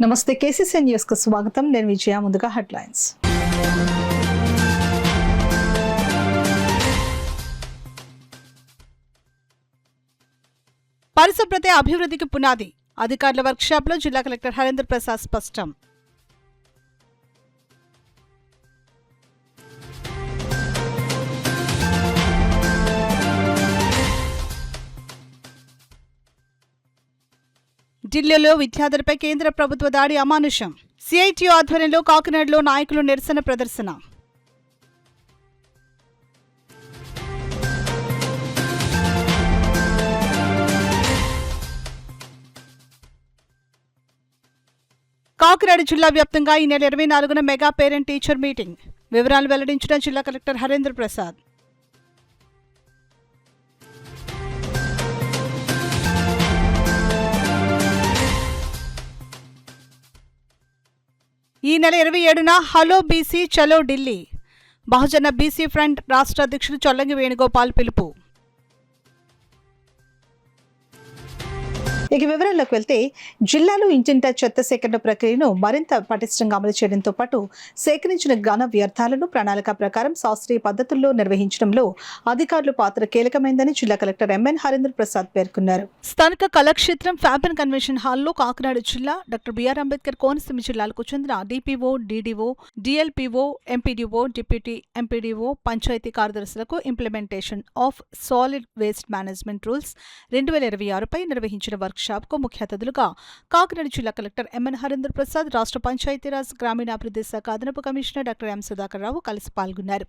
నమస్తే KCC news కు స్వాగతం. నేను విజయ. ముందుగా హెడ్లైన్స్. పరిశుభ్రతే అభివృద్ధికి పునాది. అధికారుల వర్క్షాప్ లో జిల్లా కలెక్టర్ హరేంద్ర ప్రసాద్ స్పష్టం. ఢిల్లీలో విద్యార్థులపై కేంద్ర ప్రభుత్వ దాడి అమానుషం. సిఐటియు ఆధ్వర్యంలో కాకినాడలో నాయకులు నిరసన ప్రదర్శన. కాకినాడ జిల్లా వ్యాప్తంగా ఈ నెల 24న మెగా పేరెంట్ టీచర్ మీటింగ్. వివరాలు వెల్లడించిన జిల్లా కలెక్టర్ హరేంద్ర ప్రసాద్. ఈ నెల 27న హలో బీసీ చలో ఢిల్లీ. బహుజన బీసీ ఫ్రంట్ రాష్ట్ర అధ్యక్షుడు చొల్లంగి వేణుగోపాల్ పిలుపు. ఇక వివరాల్లోకి వెళ్తే, జిల్లాలో ఇంటింటా చెత్త సేకరణ ప్రక్రియను మరింత పటిష్టంగా అమలు చేయడంతో పాటు సేకరించిన ఘన వ్యర్థాలను ప్రణాళిక ప్రకారం శాస్త్రీయ పద్ధతుల్లో నిర్వహించడంలో అధికారుల పాత్ర కీలకమైందని జిల్లా కలెక్టర్ ఎంఎన్ హరేంద్ర ప్రసాద్ పేర్కొన్నారు. స్థానిక కళాక్షేత్రం ఫ్యాబన్ కన్వెన్షన్ హాల్లో కాకినాడ జిల్లా డాక్టర్ బిఆర్ అంబేద్కర్ కోనసీమ జిల్లాలకు చెందిన DPO, DDO, DLPO, MPDO, deputy MPDO, panchayat కార్యదర్శులకు implementation of solid waste management rules 2026పై నిర్వహించిన వర్క్షాప్కు ముఖ్య అతిథులుగా కాకినాడ జిల్లా కలెక్టర్ ఎంఎన్ హరేంద్ర ప్రసాద్, రాష్ట్ర పంచాయతీరాజ్ గ్రామీణాభివృద్ధి శాఖ అదనపు కమిషనర్ డాక్టర్ ఎం సుధాకర్ రావు కలిసి పాల్గొన్నారు.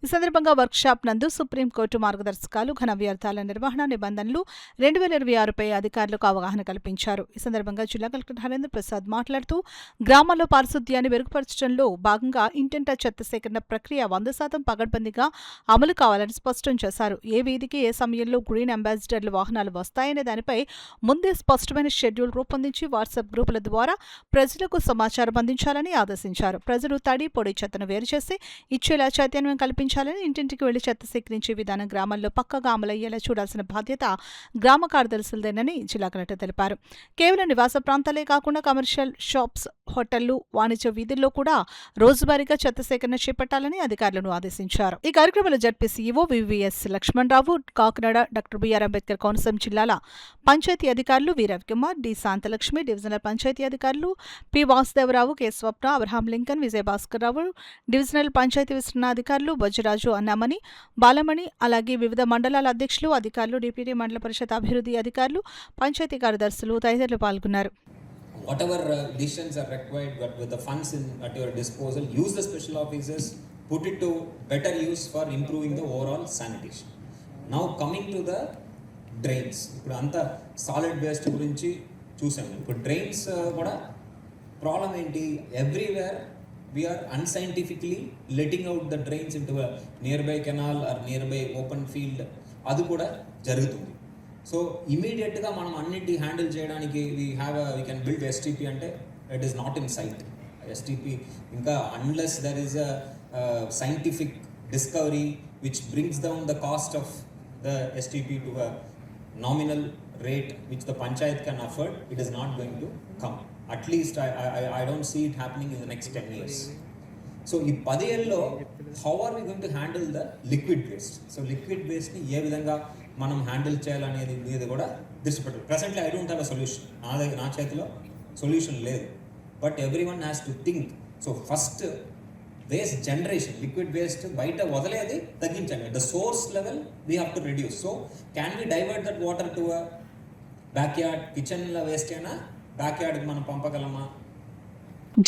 ఈ సందర్భంగా వర్క్షాప్ నందు సుప్రీంకోర్టు మార్గదర్శకాలు, ఘన వ్యర్థాల నిర్వహణ నిబంధనలు 2026పై అధికారులకు అవగాహన కల్పించారు. ఈ సందర్భంగా జిల్లా కలెక్టర్ హరేంద్ర ప్రసాద్ మాట్లాడుతూ, గ్రామాల్లో పారిశుద్ధ్యాన్ని మెరుగుపరచడంలో భాగంగా ఇంటింటా చెత్త సేకరణ ప్రక్రియ 100% పకడ్బందీగా అమలు కావాలని స్పష్టం చేశారు. ఏ వీధికి ఏ సమయంలో గ్రీన్ అంబాసిడర్ల వాహనాలు వస్తాయనే దానిపై ముందే స్పష్టమైన షెడ్యూల్ రూపొందించి వాట్సాప్ గ్రూపుల ద్వారా ప్రజలకు సమాచారం అందించాలని ఆదేశించారు. ప్రజలు తడి, పొడి చెత్తను వేరు చేసి ఇచ్చేలా చైతన్యం కల్పించాలని, ఇంటింటికి వెళ్లి చెత్త సేకరించే విధానం గ్రామాల్లో పక్కగా అమలయ్యేలా చూడాల్సిన బాధ్యత గ్రామ కార్యదర్శులదేనని జిల్లా కలెక్టర్ తెలిపారు. కేవలం నివాస ప్రాంతాలే కాకుండా కమర్షియల్ షాప్స్, హోటళ్లు, వాణిజ్య వీధుల్లో కూడా రోజువారీగా చెత్త సేకరణ చేపట్టాలని అధికారులను ఆదేశించారు. ఈ కార్యక్రమంలో ZP CEO VVS Lakshmanarao, Kakinada doctor BR Ambedkar Konaseema జిల్లాల పంచాయతీ అధికారులు V Ravikumar, D Shantalakshmi, divisional panchayati అధికారులు P Vasudevarao, K Swapna, Abraham Lincoln, Vijayabhaskarrao, divisional panchayati విస్తరణ అధికారులు బొజ్జరాజు, అన్నామణి, బాలమణి, అలాగే వివిధ మండలాల అధ్యక్షులు, అధికారులు, డిప్యూటీ మండల పరిషత్ అభివృద్ధి అధికారులు, పంచాయతీ కార్యదర్శులు తదితరులు పాల్గొన్నారు. Whatever decisions are required, but with the funds at your disposal, use the special officers, put it to better use for improving the overall sanitation. Now coming to the drains, ఇప్పుడు అంతా solid waste గురించి చూసాము. ఇప్పుడు drains కూడా problem ఏంటి, everywhere we're unscientifically letting out the drains into nearby canal or nearby open field, అది కూడా జరుగుతుంది. సో ఇమీడియట్గా మనం అన్నిటి హ్యాండిల్ చేయడానికి వీ కెన్ బిల్డ్ ఎస్టీపీ అంటే it is not in sight. STP ఇంకా unless there is a scientific discovery which brings down the cost of the STP to a nominal rate which the panchayat can afford, it is not going to come. At least I don't see it happening in the next 10 years. So ఈ 10 ఏళ్ళలో how are we going to handle the liquid waste? So liquid వేస్ట్ని ఏ విధంగా మనం handle చేయాలనేది మీద కూడా దృష్టి పెట్టాలి. Presently I don't have a solution. నా చేతిలో సొల్యూషన్ లేదు. But everyone has to think. So first waste generation, liquid waste బయట వదిలేది తగ్గించండి. The source level we have to reduce. So can we divert that water to a back yard? కిచెన్లో waste అయినా back యార్డ్కి మనం పంపగలమా?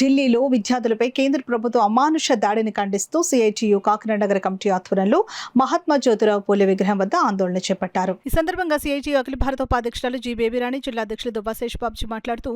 ఢిల్లీలో విద్యార్థులపై కేంద్ర ప్రభుత్వ అమానుష దాడిని ఖండిస్తూ సిఐటియు కాకినాడ నగర కమిటీ ఆధ్వర్యంలో మహాత్మా జ్యోతిరావు పూలే విగ్రహం వద్ద ఆందోళన చేపట్టారు. ఈ సందర్భంగా సిఐటియు అఖిల భారత ఉపాధ్యక్షురాలు జి బేబీరాణి, జిల్లా అధ్యక్షులు దుబ్బా శేషబాబుజీ మాట్లాడుతూ,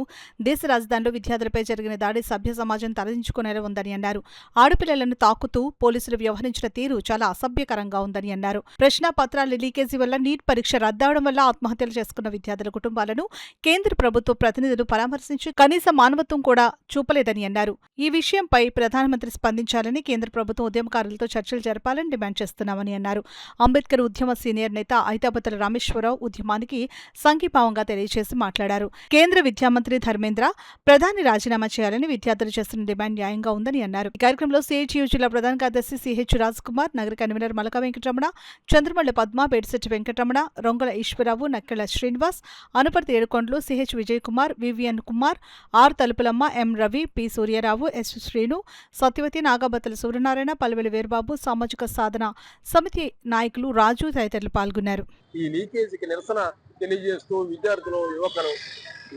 దేశ రాజధానిలో విద్యార్థులపై జరిగిన దాడి సభ్య సమాజం తలదించుకునేలా ఉందని అన్నారు. ఆడపిల్లలను తాకుతూ పోలీసులు వ్యవహరించిన తీరు చాలా అసభ్యకరంగా ఉందని అన్నారు. ప్రశ్న పత్రాల లీకేజీ వల్ల నీట్ పరీక్ష రద్దవడం వల్ల ఆత్మహత్యలు చేసుకున్న విద్యార్థుల కుటుంబాలను కేంద్ర ప్రభుత్వ ప్రతినిధులు పరామర్శించి కనీస మానవత్వం కూడా చూప ఇవ్వలేదని అన్నారు. ఈ విషయంపై ప్రధానమంత్రి స్పందించాలని, కేంద్ర ప్రభుత్వం ఉద్యమకారులతో చర్చలు జరపాలని డిమాండ్ చేస్తున్నామని అన్నారు. అంబేద్కర్ ఉద్యమ సీనియర్ నేత ఐతాబత్తుల రామేశ్వరరావు ఉద్యమానికి సంఘీభావంగా తెలియజేసి మాట్లాడారు. కేంద్ర విద్యామంత్రి ధర్మేంద్ర ప్రధాని రాజీనామా చేయాలని విద్యార్థులు చేస్తున్న డిమాండ్ న్యాయంగా ఉందని అన్నారు. ఈ కార్యక్రమంలో సిహెచ్యు జిల్లా ప్రధాన కార్యదర్శి సిహెచ్ రాజ్ కుమార్, నగర convener Malaka Venkataramana, Chandramalli Padma, Bedisetti Venkataramana, Rongala Eswararao, Nakkella Srinivas, Anuparthi Edukondalu, CH Vijay Kumar, VVN Kumar, R Talupulamma, M Ravi, P Suryarao, S Srinu, Satyavathi, Nagabattala Suryanarayana, Palleveli Veerababu, సామాజిక సాధన సమితి నాయకులు రాజు తదితరులు పాల్గొన్నారు. ఈ లీకేజీకి నిరసన తెలియజేస్తూ విద్యార్థులు, యువకులు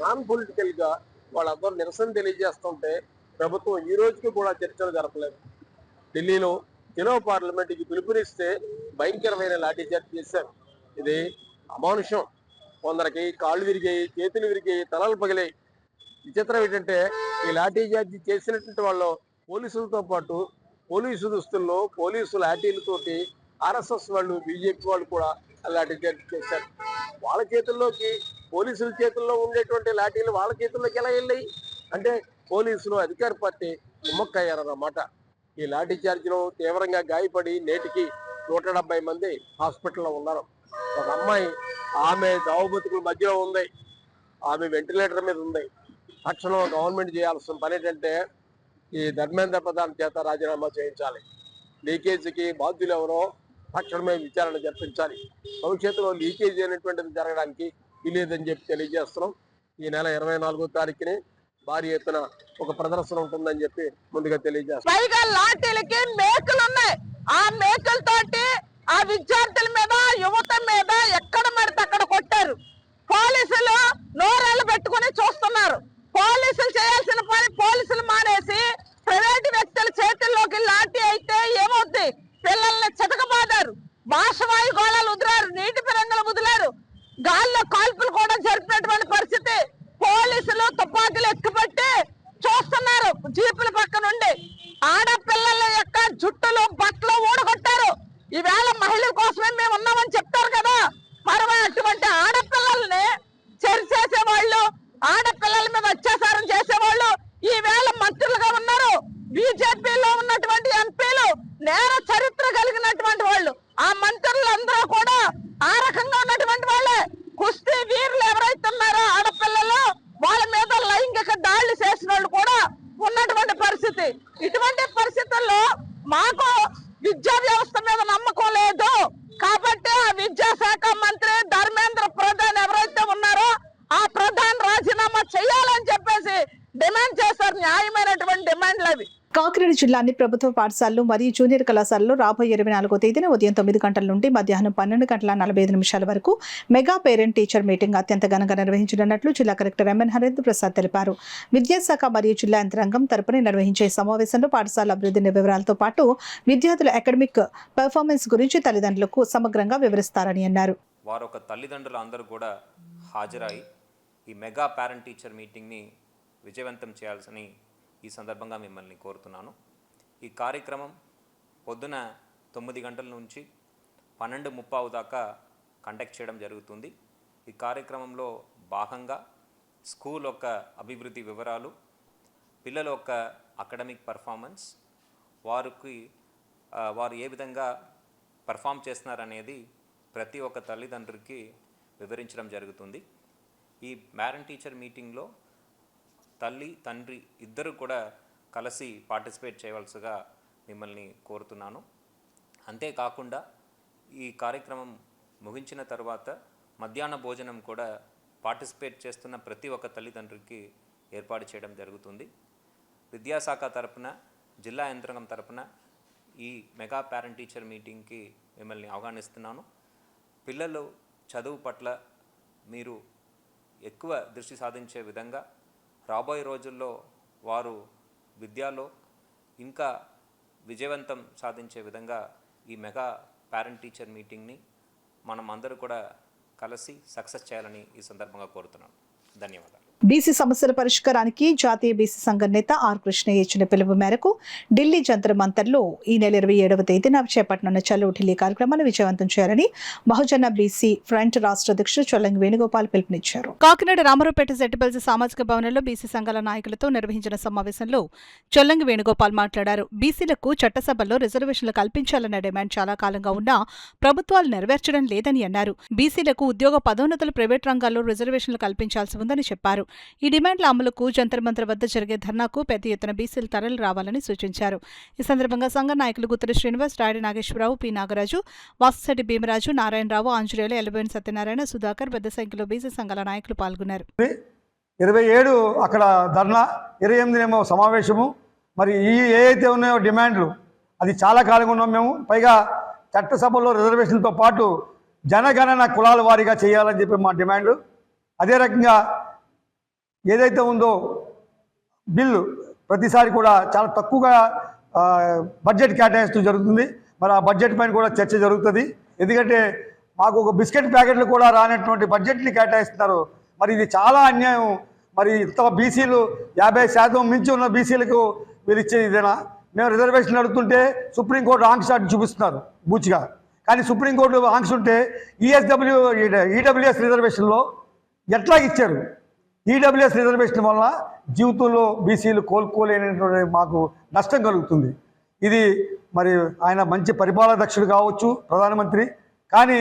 నాన్ పొలిటికల్ గా వాళ్ళందరూ నిరసన తెలియజేస్తుంటే ప్రభుత్వం ఈ రోజుకి కూడా చర్చలు జరపలేదు. ఢిల్లీలో జిలో పార్లమెంట్కి పిలుపునిస్తే భయంకరమైన లాఠీచార్జ్ చేశారు. ఇది అమానుషం. కొందరికి కాళ్ళు విరిగాయి, చేతులు విరిగాయి, తలలు పగిలాయి. విచిత్రం ఏంటంటే ఈ లాఠీచార్జ్ చేసినటువంటి వాళ్ళు పోలీసులతో పాటు పోలీసు దుస్తుల్లో పోలీసు లాఠీలతోటి ఆర్ఎస్ఎస్ వాళ్ళు, బీజేపీ వాళ్ళు కూడా లాఠీచార్జ్ చేశారు. వాళ్ళ చేతుల్లోకి, పోలీసుల చేతుల్లో ఉండేటువంటి లాఠీలు వాళ్ళ చేతుల్లోకి ఎలా వెళ్ళాయి అంటే పోలీసులు, అధికార పార్టీ కుమ్మక్కయ్యారన్నమాట. ఈ లాఠీ చార్జ్లో తీవ్రంగా గాయపడి నేటికి 170 మంది హాస్పిటల్లో ఉన్నారు. ఒక అమ్మాయి, ఆమె చావు బతుకుల మధ్యలో ఉంది, ఆమె వెంటిలేటర్ మీద ఉంది. తక్షణం గవర్నమెంట్ చేయాల్సిన పని ఏంటంటే ఈ ధర్మేంద్ర ప్రధాన్ చేత రాజీనామా చేయించాలి. లీకేజీకి బాధ్యులు ఎవరో తక్షణమే విచారణ జరిపించాలి. భవిష్యత్తులో లీకేజీ అనేటువంటిది జరగడానికి వీలేదని చెప్పి తెలియజేస్తున్నాం. ఈ నెల 24వ తారీఖుని భారీ ఎత్తున ఒక ప్రదర్శన ఉంటుందని చెప్పి ముందుగా తెలియజేస్తాం. పైగా లాఠీలకి మేకలు ఉన్నాయి. ఆ మేకలతోటి ఆ విద్యార్థుల మీద, యువత మీద ఎక్కడ పడితే అక్కడ కొట్టారు. పోలీసులు నోరేళ్లు పెట్టుకుని చూస్తున్నారు. పోలీసులు చేయాల్సిన పని పోలీసులు మానేసి ప్రైవేటు వ్యక్తుల చేతుల్లోకి లాఠీ అయితే ఏమవుద్ది? పిల్లల్ని చితకబాదారు, భాషవాయు గోళాలు వదిలారు, నీటి పిరంగులు వదిలారు, గాల్లో కాల్పులు కూడా జరిపినటువంటి పరిస్థితి. పోలీసులు తుపాకులు ఎక్కుపెట్టి చూస్తున్నారు జీపుల పక్క నుండి. ఆడపిల్లల యొక్క జుట్టులు, బట్టలు ఊడగొట్టారు. ఈవేళ మహిళల కోసమే మేము ఉన్నామని చెప్తారు కదా, మరి అటువంటి ఆడపిల్లల్ని చేసేవాళ్ళు, ఆడపిల్లల మీద అత్యాచారం చేసేవాళ్ళు ఈవేళ మంత్రులుగా ఉన్నారు. బీజేపీలో ఉన్నటువంటి ఎంపీలు నేర చరిత్ర కలిగినటువంటి వాళ్ళు, ఆ మంత్రులందరూ కూడా ఆ రకంగా ఉన్నటువంటి వాళ్ళే. కుస్తీ వీరులు ఎవరైతే ఉన్నారో ఆడపిల్లలు, వాళ్ళ మీద లైంగిక దాడులు చేసిన వాళ్ళు కూడా ఉన్నటువంటి పరిస్థితి. ఇటువంటి పరిస్థితుల్లో మాకు విద్యా వ్యవస్థ మీద నమ్మకం లేదు. కాబట్టి ఆ విద్యాశాఖ మంత్రి ధర్మేంద్ర ప్రధాన్ ఎవరైతే ఉన్నారో ఆ ప్రధాన్ రాజీనామా చేయాలని చెప్పేసి డిమాండ్ చేశారు. న్యాయమైనటువంటి డిమాండ్లు అవి. కాకినాడ జిల్లాని ప్రభుత్వ పాఠశాలలు మరియు జూనియర్ కళాశాలలో రాబోయే 24వ తేదీన ఉదయం 9 గంటల నుండి మధ్యాహ్నం 12:45 వరకు మెగా పేరెంట్ టీచర్ మీటింగ్ అత్యంత ఘనంగా నిర్వహించనున్నట్లు జిల్లా కలెక్టర్ ఎంఎన్ హరేంద్ర ప్రసాద్ తెలిపారు. విద్యాశాఖ మరియు జిల్లా యంత్రాంగం తరపున నిర్వహించే సమావేశంలో పాఠశాల అభివృద్ధి వివరాలతో పాటు విద్యార్థుల అకాడమిక్ పెర్ఫార్మెన్స్ గురించి తల్లిదండ్రులకు సమగ్రంగా వివరిస్తారని అన్నారు. వారొక తల్లిదండ్రులు అందరూ కూడా హాజరై ఈ మెగా పేరెంట్ టీచర్ మీటింగ్ని విజయవంతం చేయాల్సిన ఈ సందర్భంగా మిమ్మల్ని కోరుతున్నాను. ఈ కార్యక్రమం పొద్దున 9 గంటల నుంచి 12:30 దాకా కండక్ట్ చేయడం జరుగుతుంది. ఈ కార్యక్రమంలో భాగంగా స్కూల్ యొక్క అభివృద్ధి వివరాలు, పిల్లల యొక్క అకాడమిక్ పర్ఫార్మెన్స్, వారు ఏ విధంగా పర్ఫామ్ చేస్తున్నారనేది ప్రతి ఒక్క తల్లిదండ్రులకి వివరించడం జరుగుతుంది. ఈ పేరెంట్ టీచర్ మీటింగ్లో తల్లి, తండ్రి ఇద్దరు కూడా కలిసి పార్టిసిపేట్ చేయవలసిగా మిమ్మల్ని కోరుతున్నాను. అంతేకాకుండా ఈ కార్యక్రమం ముగించిన తర్వాత మధ్యాహ్న భోజనం కూడా పార్టిసిపేట్ చేస్తున్న ప్రతి ఒక్క తల్లిదండ్రులకి ఏర్పాటు చేయడం జరుగుతుంది. విద్యాశాఖ తరపున, జిల్లా యంత్రాంగం తరపున ఈ మెగా పేరెంట్ టీచర్ మీటింగ్కి మిమ్మల్ని ఆహ్వానిస్తున్నాను. పిల్లలు చదువు పట్ల మీరు ఎక్కువ దృష్టి సాధించే విధంగా రాబోయే రోజుల్లో వారు విద్యలో ఇంకా విజయవంతం సాధించే విధంగా ఈ మెగా పేరెంట్ టీచర్ మీటింగ్ని మనం అందరూ కూడా కలిసి సక్సెస్ చేయాలని ఈ సందర్భంగా కోరుతున్నాను. ధన్యవాదాలు. బీసీ సమస్యల పరిష్కారానికి జాతీయ బీసీ సంఘం నేత ఆర్ కృష్ణయ్య ఇచ్చిన పిలుపు మేరకు ఢిల్లీ జంతర్ మంతర్లో ఈ నెల 27వ తేదీన చేపట్టనున్న చలో ఢిల్లీ కార్యక్రమాన్ని విజయవంతం చేయాలని బహుజన బీసీ ఫ్రంట్ రాష్ట్ర అధ్యక్షుడు చొల్లంగి వేణుగోపాల్ పిలుపునిచ్చారు. కాకినాడ రామారావుపేట జెడ్పల్సి సామాజిక భవనంలో బీసీ సంఘాల నాయకులతో నిర్వహించిన సమావేశంలో చొల్లంగి వేణుగోపాల్ మాట్లాడారు. బీసీలకు చట్టసభల్లో రిజర్వేషన్లు కల్పించాలన్న డిమాండ్ చాలా కాలంగా ఉన్నా ప్రభుత్వాలు నెరవేర్చడం లేదని అన్నారు. బీసీలకు ఉద్యోగ పదోన్నతులు ప్రైవేట్ రంగాల్లో రిజర్వేషన్లు కల్పించాల్సి ఉందని చెప్పారు. ఈ డిమాండ్ల అమలుకు జంతర్ మంతర్ వద్ద జరిగే ధర్నాకు పెద్ద ఎత్తున బీసీలు తరలి రావాలని సూచించారు. ఈ సందర్భంగా సంఘ నాయకులు గుత్తరి శ్రీనివాస్, రాయుడు నాగేశ్వరరావు, పి నాగరాజు, వాసుశెట్టి భీమరాజు, నారాయణరావు, ఆంజనేయులు, ఎల్లబోయిన సత్యనారాయణ, సుధాకర్ పెద్ద సంఖ్యలో బీసీ సంఘాల నాయకులు పాల్గొన్నారు. 27 అక్కడ ధర్నా, 28 సమావేశము. మరి ఈ ఏవైతే ఉన్నాయో డిమాండ్లు అది చాలా కాలంగా ఉన్నాం మేము. పైగా చట్టసభలో రిజర్వేషన్తో పాటు జనగణన కులాల వారీగా చేయాలని చెప్పి మా డిమాండ్. అదే రకంగా ఏదైతే ఉందో బిల్లు ప్రతిసారి కూడా చాలా తక్కువగా బడ్జెట్ కేటాయిస్తూ జరుగుతుంది. మరి ఆ బడ్జెట్ పైన కూడా చర్చ జరుగుతుంది. ఎందుకంటే మాకు ఒక బిస్కెట్ ప్యాకెట్లు కూడా రానటువంటి బడ్జెట్ని కేటాయిస్తున్నారు. మరి ఇది చాలా అన్యాయం. మరి ఇంత బీసీలు 50% మించి ఉన్న బీసీలకు వీళ్ళు ఇచ్చేది ఇదేనా? మేము రిజర్వేషన్ అడుగుతుంటే సుప్రీంకోర్టు ఆంక్ష చూపిస్తున్నారు బూచిగా. కానీ సుప్రీంకోర్టు ఆంక్ష ఉంటే ఈడబ్ల్యూఎస్ రిజర్వేషన్లో ఎట్లా ఇచ్చారు? ఈడబ్ల్యూఎస్ రిజర్వేషన్ వల్ల జీవితంలో బీసీలు కోలుకోలేనటువంటి మాకు నష్టం కలుగుతుంది. ఇది మరి ఆయన మంచి పరిపాలన దక్షుడు కావచ్చు ప్రధానమంత్రి, కానీ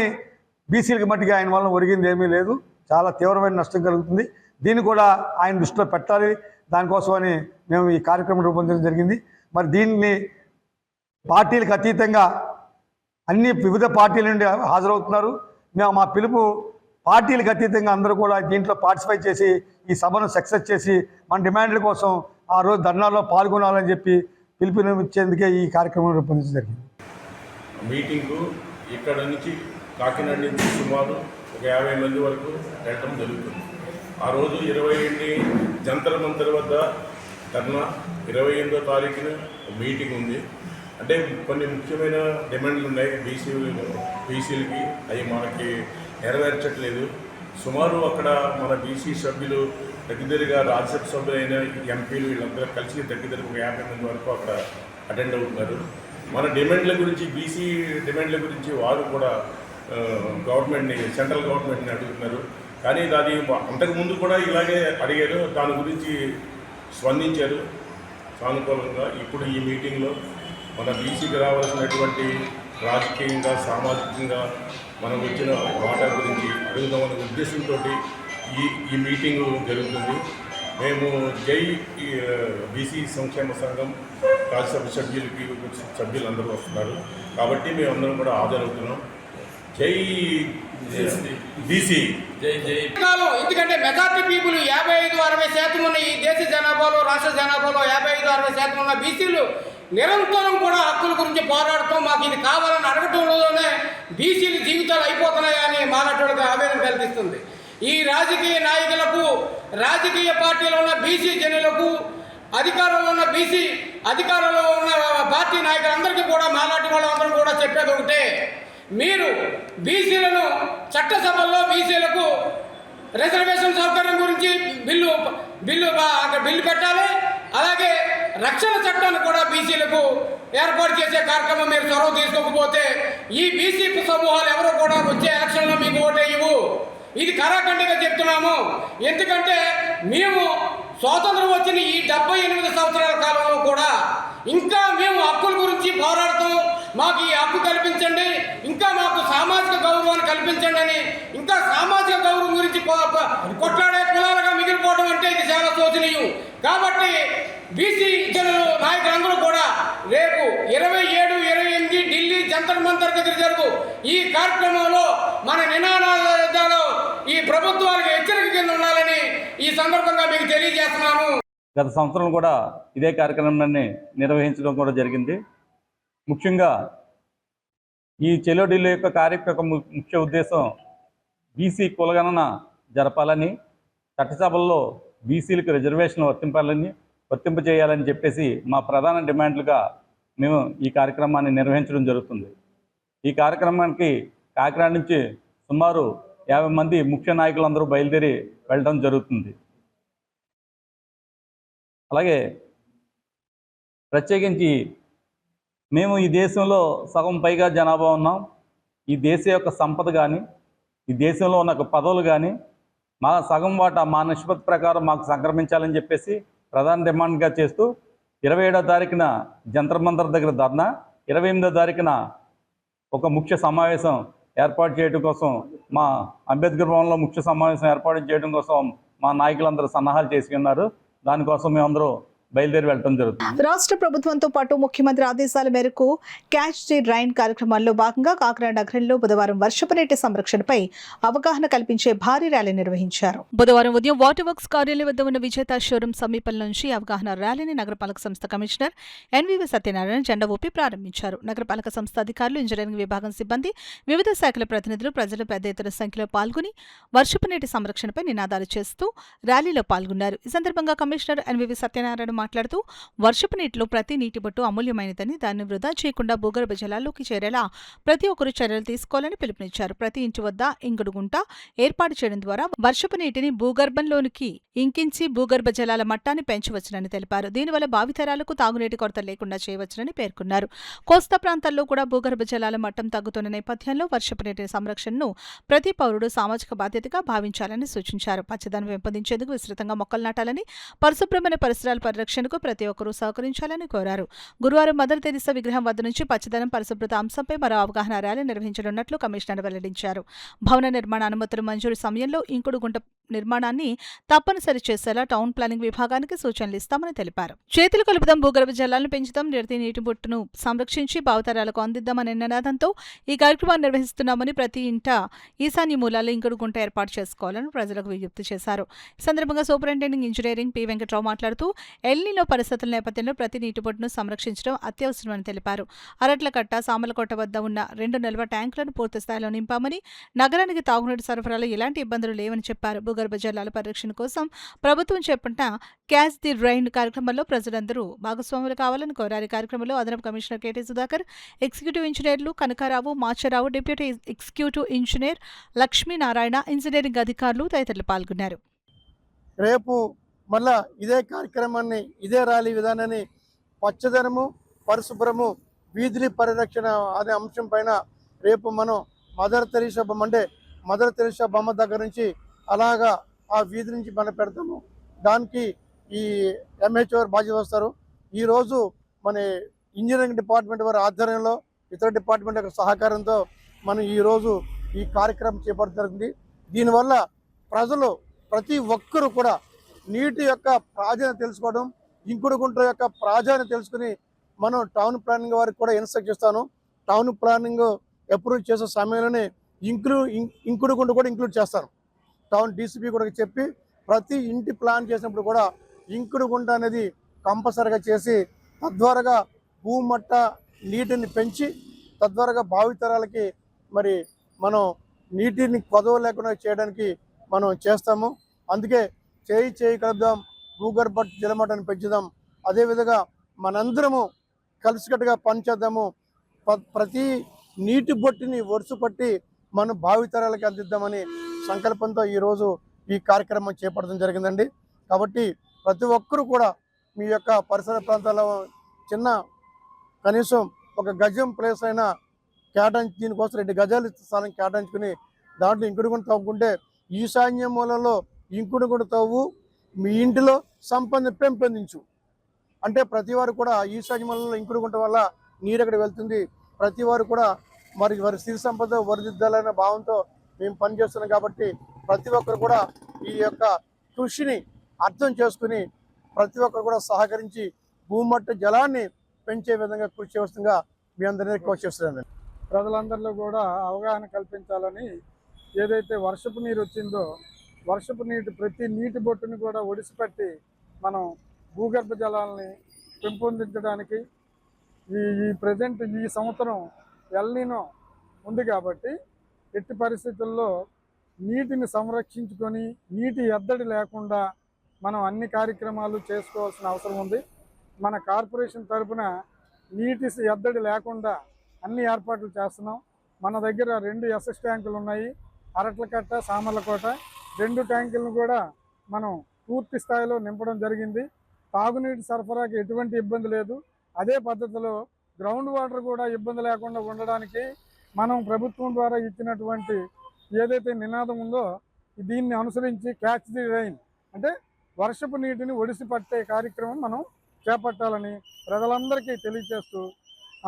బీసీలకు మట్టిగా ఆయన వల్ల ఒరిగింది ఏమీ లేదు. చాలా తీవ్రమైన నష్టం కలుగుతుంది. దీన్ని కూడా ఆయన దృష్టిలో పెట్టాలి. దానికోసమని మేము ఈ కార్యక్రమం రూపొందించడం జరిగింది. మరి దీన్ని పార్టీలకు అతీతంగా అన్ని వివిధ పార్టీల నుండి హాజరవుతున్నారు. మేము మా పిలుపు పార్టీలకు అతీతంగా అందరూ కూడా దీంట్లో పార్టిసిపేట్ చేసి ఈ సభను సక్సెస్ చేసి మన డిమాండ్ల కోసం ఆ రోజు ధర్నాలో పాల్గొనాలని చెప్పి పిలుపునిచ్చేందుకే ఈ కార్యక్రమం రూపొందించడం జరిగింది. మీటింగు ఇక్కడ నుంచి కాకినాడ నుంచి సుమారు ఒక 50 మంది వరకు వెళ్ళటం జరుగుతుంది. ఆ రోజు 28 జంతర్ మంతర్ వద్ద ధర్నా, 28వ తారీఖున మీటింగ్ ఉంది. అంటే కొన్ని ముఖ్యమైన డిమాండ్లు ఉన్నాయి బీసీలకి, అవి మనకి నెరవేర్చట్లేదు. సుమారు అక్కడ మన బీసీ సభ్యులు దగ్గరగా రాజ్యసభ సభ్యులైన ఎంపీలు వీళ్ళందరూ కలిసి దగ్గర ఒక 50 మంది వరకు అక్కడ అటెండ్ అవుతున్నారు. మన డిమాండ్ల గురించి, బీసీ డిమాండ్ల గురించి వారు కూడా గవర్నమెంట్ని, సెంట్రల్ గవర్నమెంట్ని అడుగుతున్నారు. కానీ అది అంతకుముందు కూడా ఇలాగే అడిగారు, దాని గురించి స్పందించారు సానుకూలంగా. ఇప్పుడు ఈ మీటింగ్లో మన బీసీకి రావాల్సినటువంటి రాజకీయంగా, సామాజికంగా మనకు వచ్చిన వాటా గురించి అడుగుదామనే ఉద్దేశంతో ఈ మీటింగు జరుగుతుంది. మేము జై బీసీ సంక్షేమ సంఘం రాజ్యసభ సభ్యులందరూ వస్తున్నారు కాబట్టి మేమందరం కూడా హాజరవుతున్నాం. జై బీసీ, జై జై. ఎందుకంటే మెజార్టీ పీపుల్ 55-60% ఉన్న ఈ దేశ జనాభాలో, రాష్ట్ర జనాభాలో 55-60% ఉన్న బీసీలు నిరంతరం కూడా హక్కుల గురించి పోరాడుతూ మాకు ఇది కావాలని అడగటంలోనే బీసీల జీవితాలు అయిపోతున్నాయని మాలాటోళ్ళకి ఆవేదన కల్పిస్తుంది. ఈ రాజకీయ నాయకులకు, రాజకీయ పార్టీలో ఉన్న బీసీ జనులకు, అధికారంలో ఉన్న బీసీ అధికారంలో ఉన్న పార్టీ నాయకులందరికీ కూడా మాలాటి వాళ్ళందరూ కూడా చెప్పేది ఒకటే, మీరు బీసీలను చట్టసభల్లో బీసీలకు రిజర్వేషన్ సౌకర్యం గురించి బిల్లు పెట్టాలి. అలాగే రక్షణ చట్టాన్ని కూడా బీసీలకు ఏర్పాటు చేసే కార్యక్రమం మీరు చొరవ తీసుకోకపోతే ఈ బీసీ సమూహాలు ఎవరు కూడా వచ్చే ఎలక్షన్లో మీకు ఓటేయవు. ఇది కరాఖండిగా చెప్తున్నాము. ఎందుకంటే మేము స్వాతంత్రం వచ్చిన ఈ 78 సంవత్సరాల కాలంలో కూడా ఇంకా మేము హక్కుల గురించి పోరాడుతాం, మాకు ఈ హక్కు కల్పించండి, ఇంకా మాకు సామాజిక గౌరవాన్ని కల్పించండి అని, ఇంకా సామాజిక గౌరవం గురించి కొట్లాడే కులాలుగా మిగిలిపోవడం అంటే ఇది చాలా శోచనీయం. కాబట్టి బీసీ జనులు నాయకులందరూ కూడా రేపు 27, 28 ఢిల్లీ జంతర్ మంతర్ దగ్గర జరుగు ఈ కార్యక్రమంలో మన నినాదాలు ఈ ప్రభుత్వాలకు హెచ్చరిక కింద ఉండాలని ఈ సందర్భంగా మీకు తెలియజేస్తున్నాను. గత సంవత్సరం కూడా ఇదే కార్యక్రమాన్ని నిర్వహించడం కూడా జరిగింది. ముఖ్యంగా ఈ చెలో ఢిల్లీ యొక్క కార్యక్రమం ముఖ్య ఉద్దేశం బీసీ కులగణన జరపాలని, చట్టసభల్లో బీసీలకు రిజర్వేషన్ వర్తింపజేయాలని చెప్పేసి మా ప్రధాన డిమాండ్లుగా మేము ఈ కార్యక్రమాన్ని నిర్వహించడం జరుగుతుంది. ఈ కార్యక్రమానికి కాకినాడ నుంచి సుమారు 50 మంది ముఖ్య నాయకులందరూ బయలుదేరి వెళ్ళడం జరుగుతుంది. అలాగే ప్రత్యేకించి మేము ఈ దేశంలో సగం పైగా జనాభా ఉన్నాం. ఈ దేశం యొక్క సంపద కానీ, ఈ దేశంలో ఉన్న పదవులు కానీ మా సగం వాటా మా నిష్పత్తి ప్రకారం మాకు సంక్రమించాలని చెప్పేసి ప్రధాన డిమాండ్గా చేస్తూ 27వ తారీఖున జంతర్ మంతర్ దగ్గర ధర్నా, 28వ తారీఖున ఒక ముఖ్య సమావేశం ఏర్పాటు చేయడం కోసం, మా అంబేద్కర్ భవన్లో ముఖ్య సమావేశం ఏర్పాటు చేయడం కోసం మా నాయకులందరూ సన్నాహాలు చేసి ఉన్నారు. దానికోసం మేమందరూ బయలుదేరి వెళ్ళడం జరుగుతుంది. రాష్ట్ర ప్రభుత్వంతో పాటు ముఖ్యమంత్రి ఆదేశాల మేరకు క్యాచ్ ది రైన్ కార్యక్రమాల్లో భాగంగా కాకినాడ నగరంలో బుధవారం వర్షపు నీటి సంరక్షణపై అవగాహన కల్పించే భారీ ర్యాలీ నిర్వహించారు. బుధవారం ఉదయం వాటర్ వర్క్స్ కార్యాలయం వద్ద ఉన్న విజేత షోరూం సమీపం నుంచి అవగాహన ర్యాలీని నగరపాలక సంస్థ కమిషనర్ ఎన్వీవి సత్యనారాయణ జెండా ఊపి ప్రారంభించారు. నగరపాలక సంస్థ అధికారులు, ఇంజనీరింగ్ విభాగం సిబ్బంది, వివిధ శాఖల ప్రతినిధులు, ప్రజలు పెద్ద ఎత్తున సంఖ్యలో పాల్గొని వర్షపు నీటి సంరక్షణపై నినాదాలు చేస్తూ ర్యాలీలో పాల్గొన్నారు. ఈ సందర్భంగా కమిషనర్ ఎన్వీవి సత్యనారాయణ మాట్లాడుతూ వర్షపు నీటిలో ప్రతి నీటి బొట్టు అమూల్యమైనదని, దాన్ని వృధా చేయకుండా భూగర్భ జలాల్లోకి చేరేలా ప్రతి ఒక్కరూ చర్యలు తీసుకోవాలని పిలుపునిచ్చారు. ప్రతి ఇంటి వద్ద ఇంకుడు గుంట ఏర్పాటు చేయడం ద్వారా వర్షపు నీటిని భూగర్భంలోనికి ఇంకించి భూగర్భ జలాల మట్టాన్ని పెంచవచ్చునని తెలిపారు. దీనివల్ల భావితరాలకు తాగునీటి కొరత లేకుండా చేయవచ్చునని పేర్కొన్నారు. కోస్తా ప్రాంతాల్లో కూడా భూగర్భ జలాల మట్టం తగ్గుతున్న నేపథ్యంలో వర్షపు నీటి సంరక్షణను ప్రతి పౌరుడు సామాజిక బాధ్యతగా భావించాలని సూచించారు. పచ్చదనం పెంపొందించేందుకు విస్తృతంగా మొక్కలు నాటాలని, పరిశుభ్రమైన పరిసరాల పరిరక్షణకు ప్రతి ఒక్కరూ సహకరించాలని కోరారు. గురువారం మదర్ తెరిసా విగ్రహం వద్ద నుంచి పచ్చదనం, పరిశుభ్రత అంశంపై మరో అవగాహన ర్యాలీ నిర్వహించనున్నట్లు కమిషనర్ వెల్లడించారు. భవన నిర్మాణ అనుమతుల మంజూరు సమయంలో ఇంకుడు గుంట నిర్మాణాన్ని తప్పనిసరి చేసేలా టౌన్ ప్లానింగ్ విభాగానికి సూచనలు ఇస్తామని తెలిపారు. చేతులు కలుపుదాం, భూగర్భ జలాలను పెంచుతాం, ప్రతి నీటి బొట్టును సంరక్షించి భావితరాలకు అందిద్దామనే నినాదంతో ఈ కార్యక్రమాన్ని నిర్వహిస్తున్నామని, ప్రతి ఇంట ఈశాన్య మూలాల్లో ఇంకుడు గుంట ఏర్పాటు చేసుకోవాలని ప్రజలకు విజ్ఞప్తి చేశారు. ఈ సందర్భంగా సూపరింటెండెంట్ ఇంజనీరింగ్ పి వెంకట్రావు మాట్లాడుతూ ఎల్నినో పరిస్థితుల నేపథ్యంలో ప్రతి నీటి బొట్టును సంరక్షించడం అత్యవసరమని తెలిపారు. అరట్లకట్ట, సామలకోట వద్ద ఉన్న 2 నిల్వ ట్యాంకులను పూర్తి స్థాయిలో నింపామని, నగరానికి తాగునీటి సరఫరాలో ఎలాంటి ఇబ్బందులు లేవని చెప్పారు. భూగర్భ జలాల పరిరక్షణ కోసం ప్రభుత్వం చేపట్టిన క్యాచ్ ది రైన్ కార్యక్రమంలో ప్రజలందరూ భాగస్వాములు కావాలని కోరారు. కార్యక్రమంలో అదనపు కమిషనర్ కేటీ సుధాకర్, ఎగ్జిక్యూటివ్ ఇంజనీర్లు Kanakarao, Macharao, deputy executive engineer Lakshminarayana, engineering అధికారులు తదితరులు పాల్గొన్నారు. రేపు మళ్ళా ఇదే కార్యక్రమాన్ని, ఇదే ర్యాలీ విధానాన్ని పచ్చదనము, పరిశుభ్రము, వీధుల పరిరక్షణ అనే అంశం పైన రేపు మనం మదర్ తెరీసా బొమ్మ దగ్గర నుంచి అలాగా ఆ వీధి నుంచి మనం పెడతాము. దానికి ఈ ఎంహెచ్ఓ బాధ్యత వస్తారు. ఈరోజు మన ఇంజనీరింగ్ డిపార్ట్మెంట్ వారి ఆధ్వర్యంలో, ఇతర డిపార్ట్మెంట్ యొక్క సహకారంతో మనం ఈరోజు ఈ కార్యక్రమం చేపడుతుంది. దీనివల్ల ప్రజలు ప్రతి ఒక్కరూ కూడా నీటి యొక్క ప్రాధాన్యత తెలుసుకోవడం, ఇంకుడు గుంట యొక్క ప్రాధాన్యత తెలుసుకుని మనం టౌన్ ప్లానింగ్ వారికి కూడా ఇన్స్ట్రక్ట్ చేస్తాను. టౌన్ ప్లానింగ్ అప్రూవ్ చేసే సమయంలోనే ఇంకుడు గుంట కూడా ఇంక్లూడ్ చేస్తాను. టౌన్ డీసీపీ కూడా చెప్పి ప్రతి ఇంటి ప్లాన్ చేసినప్పుడు కూడా ఇంకుడు గుంట అనేది కంపల్సరీగా చేసి తద్వారా భూమట్ట నీటిని పెంచి తద్వారా భావితరాలకి మరి మనం నీటిని కొదవ లేకుండా చేయడానికి మనం చేస్తాము. అందుకే చేయి కలుపుదాం, భూగర్భ జలమట్టాన్ని పెంచుదాం. అదేవిధంగా మనందరము కలిసికట్టుగా పనిచేద్దాము. ప్రతి నీటి బొట్టిని వరుస పట్టి మనం భావితరాలకి అందిద్దామని సంకల్పంతో ఈరోజు ఈ కార్యక్రమం చేపట్టడం జరిగిందండి. కాబట్టి ప్రతి ఒక్కరూ కూడా మీ యొక్క పరిసర ప్రాంతాల్లో చిన్న కనీసం 1 గజం ప్లేస్ అయినా కేటాయించి, దీనికోసం 2 గజాలు స్థలం కేటాయించుకుని దాంట్లో ఇంకుడు గుంట తవ్వుకుంటే ఈశాన్య మూలలో ఇంకుడు గుంట తవ్వు, మీ ఇంటిలో సంపద పెంపొందించు. అంటే ప్రతి వారు కూడా ఈశాన్య మూలలో ఇంకుడు గుంట వల్ల నీరు అక్కడ వెళ్తుంది. ప్రతి వారు కూడా వారి సిరి సంపద వరదిద్దాలనే భావంతో మేము పనిచేస్తున్నాం. కాబట్టి ప్రతి ఒక్కరు కూడా ఈ యొక్క కృషిని అర్థం చేసుకుని ప్రతి ఒక్కరు కూడా సహకరించి భూమట్ట జలాన్ని పెంచే విధంగా కృషి చేస్తుండగా మీ అందరినీ రిక్వెస్ట్ చేస్తున్నాను. ప్రజలందరిలో కూడా అవగాహన కల్పించాలని, ఏదైతే వర్షపు నీరు వచ్చిందో వర్షపు నీటి ప్రతి నీటి బొట్టుని కూడా ఒడిసిపెట్టి మనం భూగర్భ జలాలని పెంపొందించడానికి ఈ ప్రజెంట్ ఈ సంవత్సరం ఎల్నినో ఉంది కాబట్టి ఎట్టి పరిస్థితుల్లో నీటిని సంరక్షించుకొని నీటి ఎద్దడి లేకుండా మనం అన్ని కార్యక్రమాలు చేసుకోవాల్సిన అవసరం ఉంది. మన కార్పొరేషన్ తరఫున నీటి ఎద్దడి లేకుండా అన్ని ఏర్పాట్లు చేస్తున్నాం. మన దగ్గర 2 ఎస్ఎస్ ట్యాంకులు ఉన్నాయి. అరట్లకట్ట, సామర్లకోట 2 ట్యాంకులను కూడా మనం పూర్తి స్థాయిలో నింపడం జరిగింది. తాగునీటి సరఫరాకి ఎటువంటి ఇబ్బంది లేదు. అదే పద్ధతిలో గ్రౌండ్ వాటర్ కూడా ఇబ్బంది లేకుండా ఉండడానికి మనం ప్రభుత్వం ద్వారా ఇచ్చినటువంటి ఏదైతే నినాదం ఉందో దీన్ని అనుసరించి క్యాచ్ ది రైన్ అంటే వర్షపు నీటిని ఒడిసి పట్టే కార్యక్రమం మనం చేపట్టాలని ప్రజలందరికీ తెలియజేస్తూ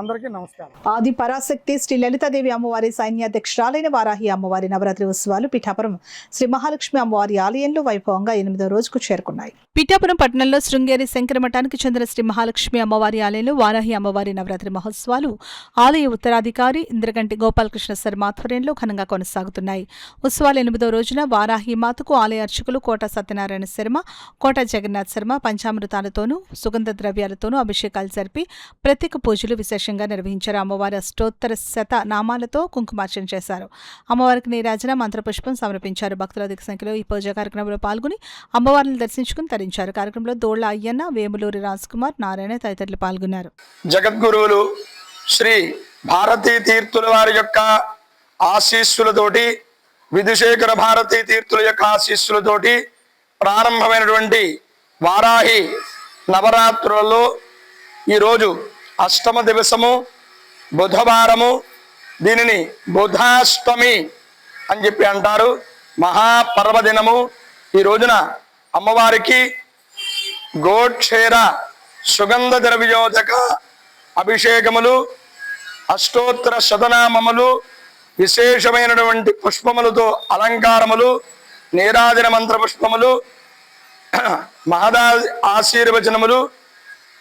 అందరికీ నమస్కారం. ఆది పరాశక్తి శ్రీ లలితాదేవి అమ్మవారి సైన్యాధ్యక్షురాలైన వారాహి అమ్మవారి నవరాత్రి ఉత్సవాలు పిఠాపురం శ్రీ మహాలక్ష్మి అమ్మవారి ఆలయంలో వైభవంగా 8వ రోజుకు చేరుకున్నాయి. పిఠాపురం పట్టణంలో శృంగేరి శంకరమఠానికి చెందిన శ్రీ మహాలక్ష్మి అమ్మవారి ఆలయంలో వారాహి అమ్మవారి నవరాత్రి మహోత్సవాలు ఆలయ ఉత్తరాధికారి ఇంద్రగంటి గోపాలకృష్ణ శర్మ ఆధ్వర్యంలో ఘనంగా కొనసాగుతున్నాయి. ఉత్సవాల 8వ రోజున వారాహి మాతకు ఆలయ అర్చకులు కోట సత్యనారాయణ శర్మ, కోట జగన్నాథ్ శర్మ పంచామృతాలతోనూ సుగంధ ద్రవ్యాలతోనూ అభిషేకాలు జరిపి ప్రత్యేక పూజలు విశేషంగా నిర్వహించారు. అమ్మవారి అష్టోత్తర శత నామాలతో కుంకుమార్చన చేశారు. అమ్మవారికి నీరాజన మంత్రపుష్పం సమర్పించారు. భక్తుల అధిక సంఖ్యలో ఈ పూజా కార్యక్రమంలో పాల్గొని అమ్మవారిని దర్శించుకుని తరించారు. కార్యక్రమంలో దోళ్ల అయ్యన్న, వేములూరి రాజ్ కుమార్, నారాయణ తదితరులు పాల్గొన్నారు. జగద్గురువులు శ్రీ భారతీ తీర్థుల వారి యొక్క ఆశీస్సులతోటి, విధుశేఖర భారతీ తీర్థుల యొక్క ఆశీస్సులతోటి ప్రారంభమైనటువంటి వారాహి నవరాత్రులలో ఈరోజు అష్టమ దివసము బుధవారము. దీనిని బుధాష్టమి అని చెప్పి అంటారు. మహాపర్వదినము. ఈ రోజున అమ్మవారికి గోక్షేర సుగంధ ద్రవ్యోదక అభిషేకములు, అష్టోత్తర శతనామములు, విశేషమైనటువంటి పుష్పములతో అలంకారములు, నీరాజన మంత్ర పుష్పములు, మహదా ఆశీర్వచనములు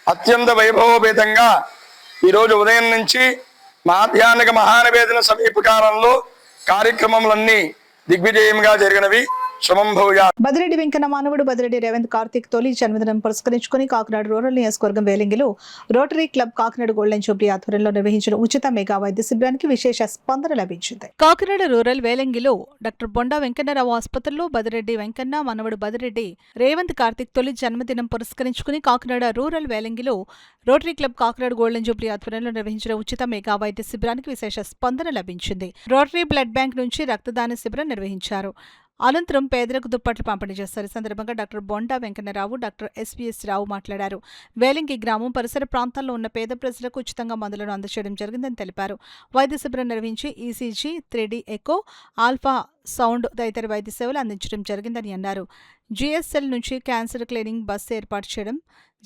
అత్యంత వైభవోపేతంగా ఈరోజు ఉదయం నుంచి మాధ్యాహ్నిక మహానివేదన సమీపకాలంలో కార్యక్రమములన్నీ దిగ్విజయంగా జరిగినవి. బదిరెడ్డి వెంకన్న మానవుడు బదిరెడ్డి రేవంత్ కార్తిక్ తొలి జన్మదినం పురస్కరించుకుని కాకినాడ రూరల్ నియోజకవర్గం వేలింగిలో Rotary Club Kakinada Golden Jubilee ఆధ్వర్యంలో నిర్వహించిన ఉచిత మెగా వైద్య శిబిరానికి విశేష స్పందన లభించింది. కాకినాడ రూరల్ వేలింగిలో డాక్టర్ బొండా వెంకన్నరావు ఆసుపత్రిలో బదిరెడ్డి వెంకన్న మానవుడు బదిరెడ్డి రేవంత్ కార్తిక్ తొలి జన్మదినం పురస్కరించుకుని కాకినాడ రూరల్ వేలింగిలో Rotary Club Kakinada Golden Jubilee ఆధ్వర్యంలో నిర్వహించిన ఉచిత మెగా వైద్య శిబిరానికి విశేష స్పందన లభించింది. రోటరీ బ్లడ్ బ్యాంక్ నుంచి రక్తదాన శిబిరం నిర్వహించారు. అనంతరం పేదలకు దుప్పట్లు పంపిణీ చేశారు. ఈ సందర్భంగా doctor Bonda Venkannarao, doctor SVS రావు మాట్లాడారు. వేలింగి గ్రామం పరిసర ప్రాంతాల్లో ఉన్న పేద ప్రజలకు ఉచితంగా మందులను అందజేయడం జరిగిందని తెలిపారు. వైద్య శిబిరం నిర్వహించి ECG, 3D echo, alpha sound తదితర వైద్య సేవలు అందించడం జరిగిందని అన్నారు. జీఎస్ఎల్ నుంచి క్యాన్సర్ క్లీనింగ్ బస్సు ఏర్పాటు చేయడం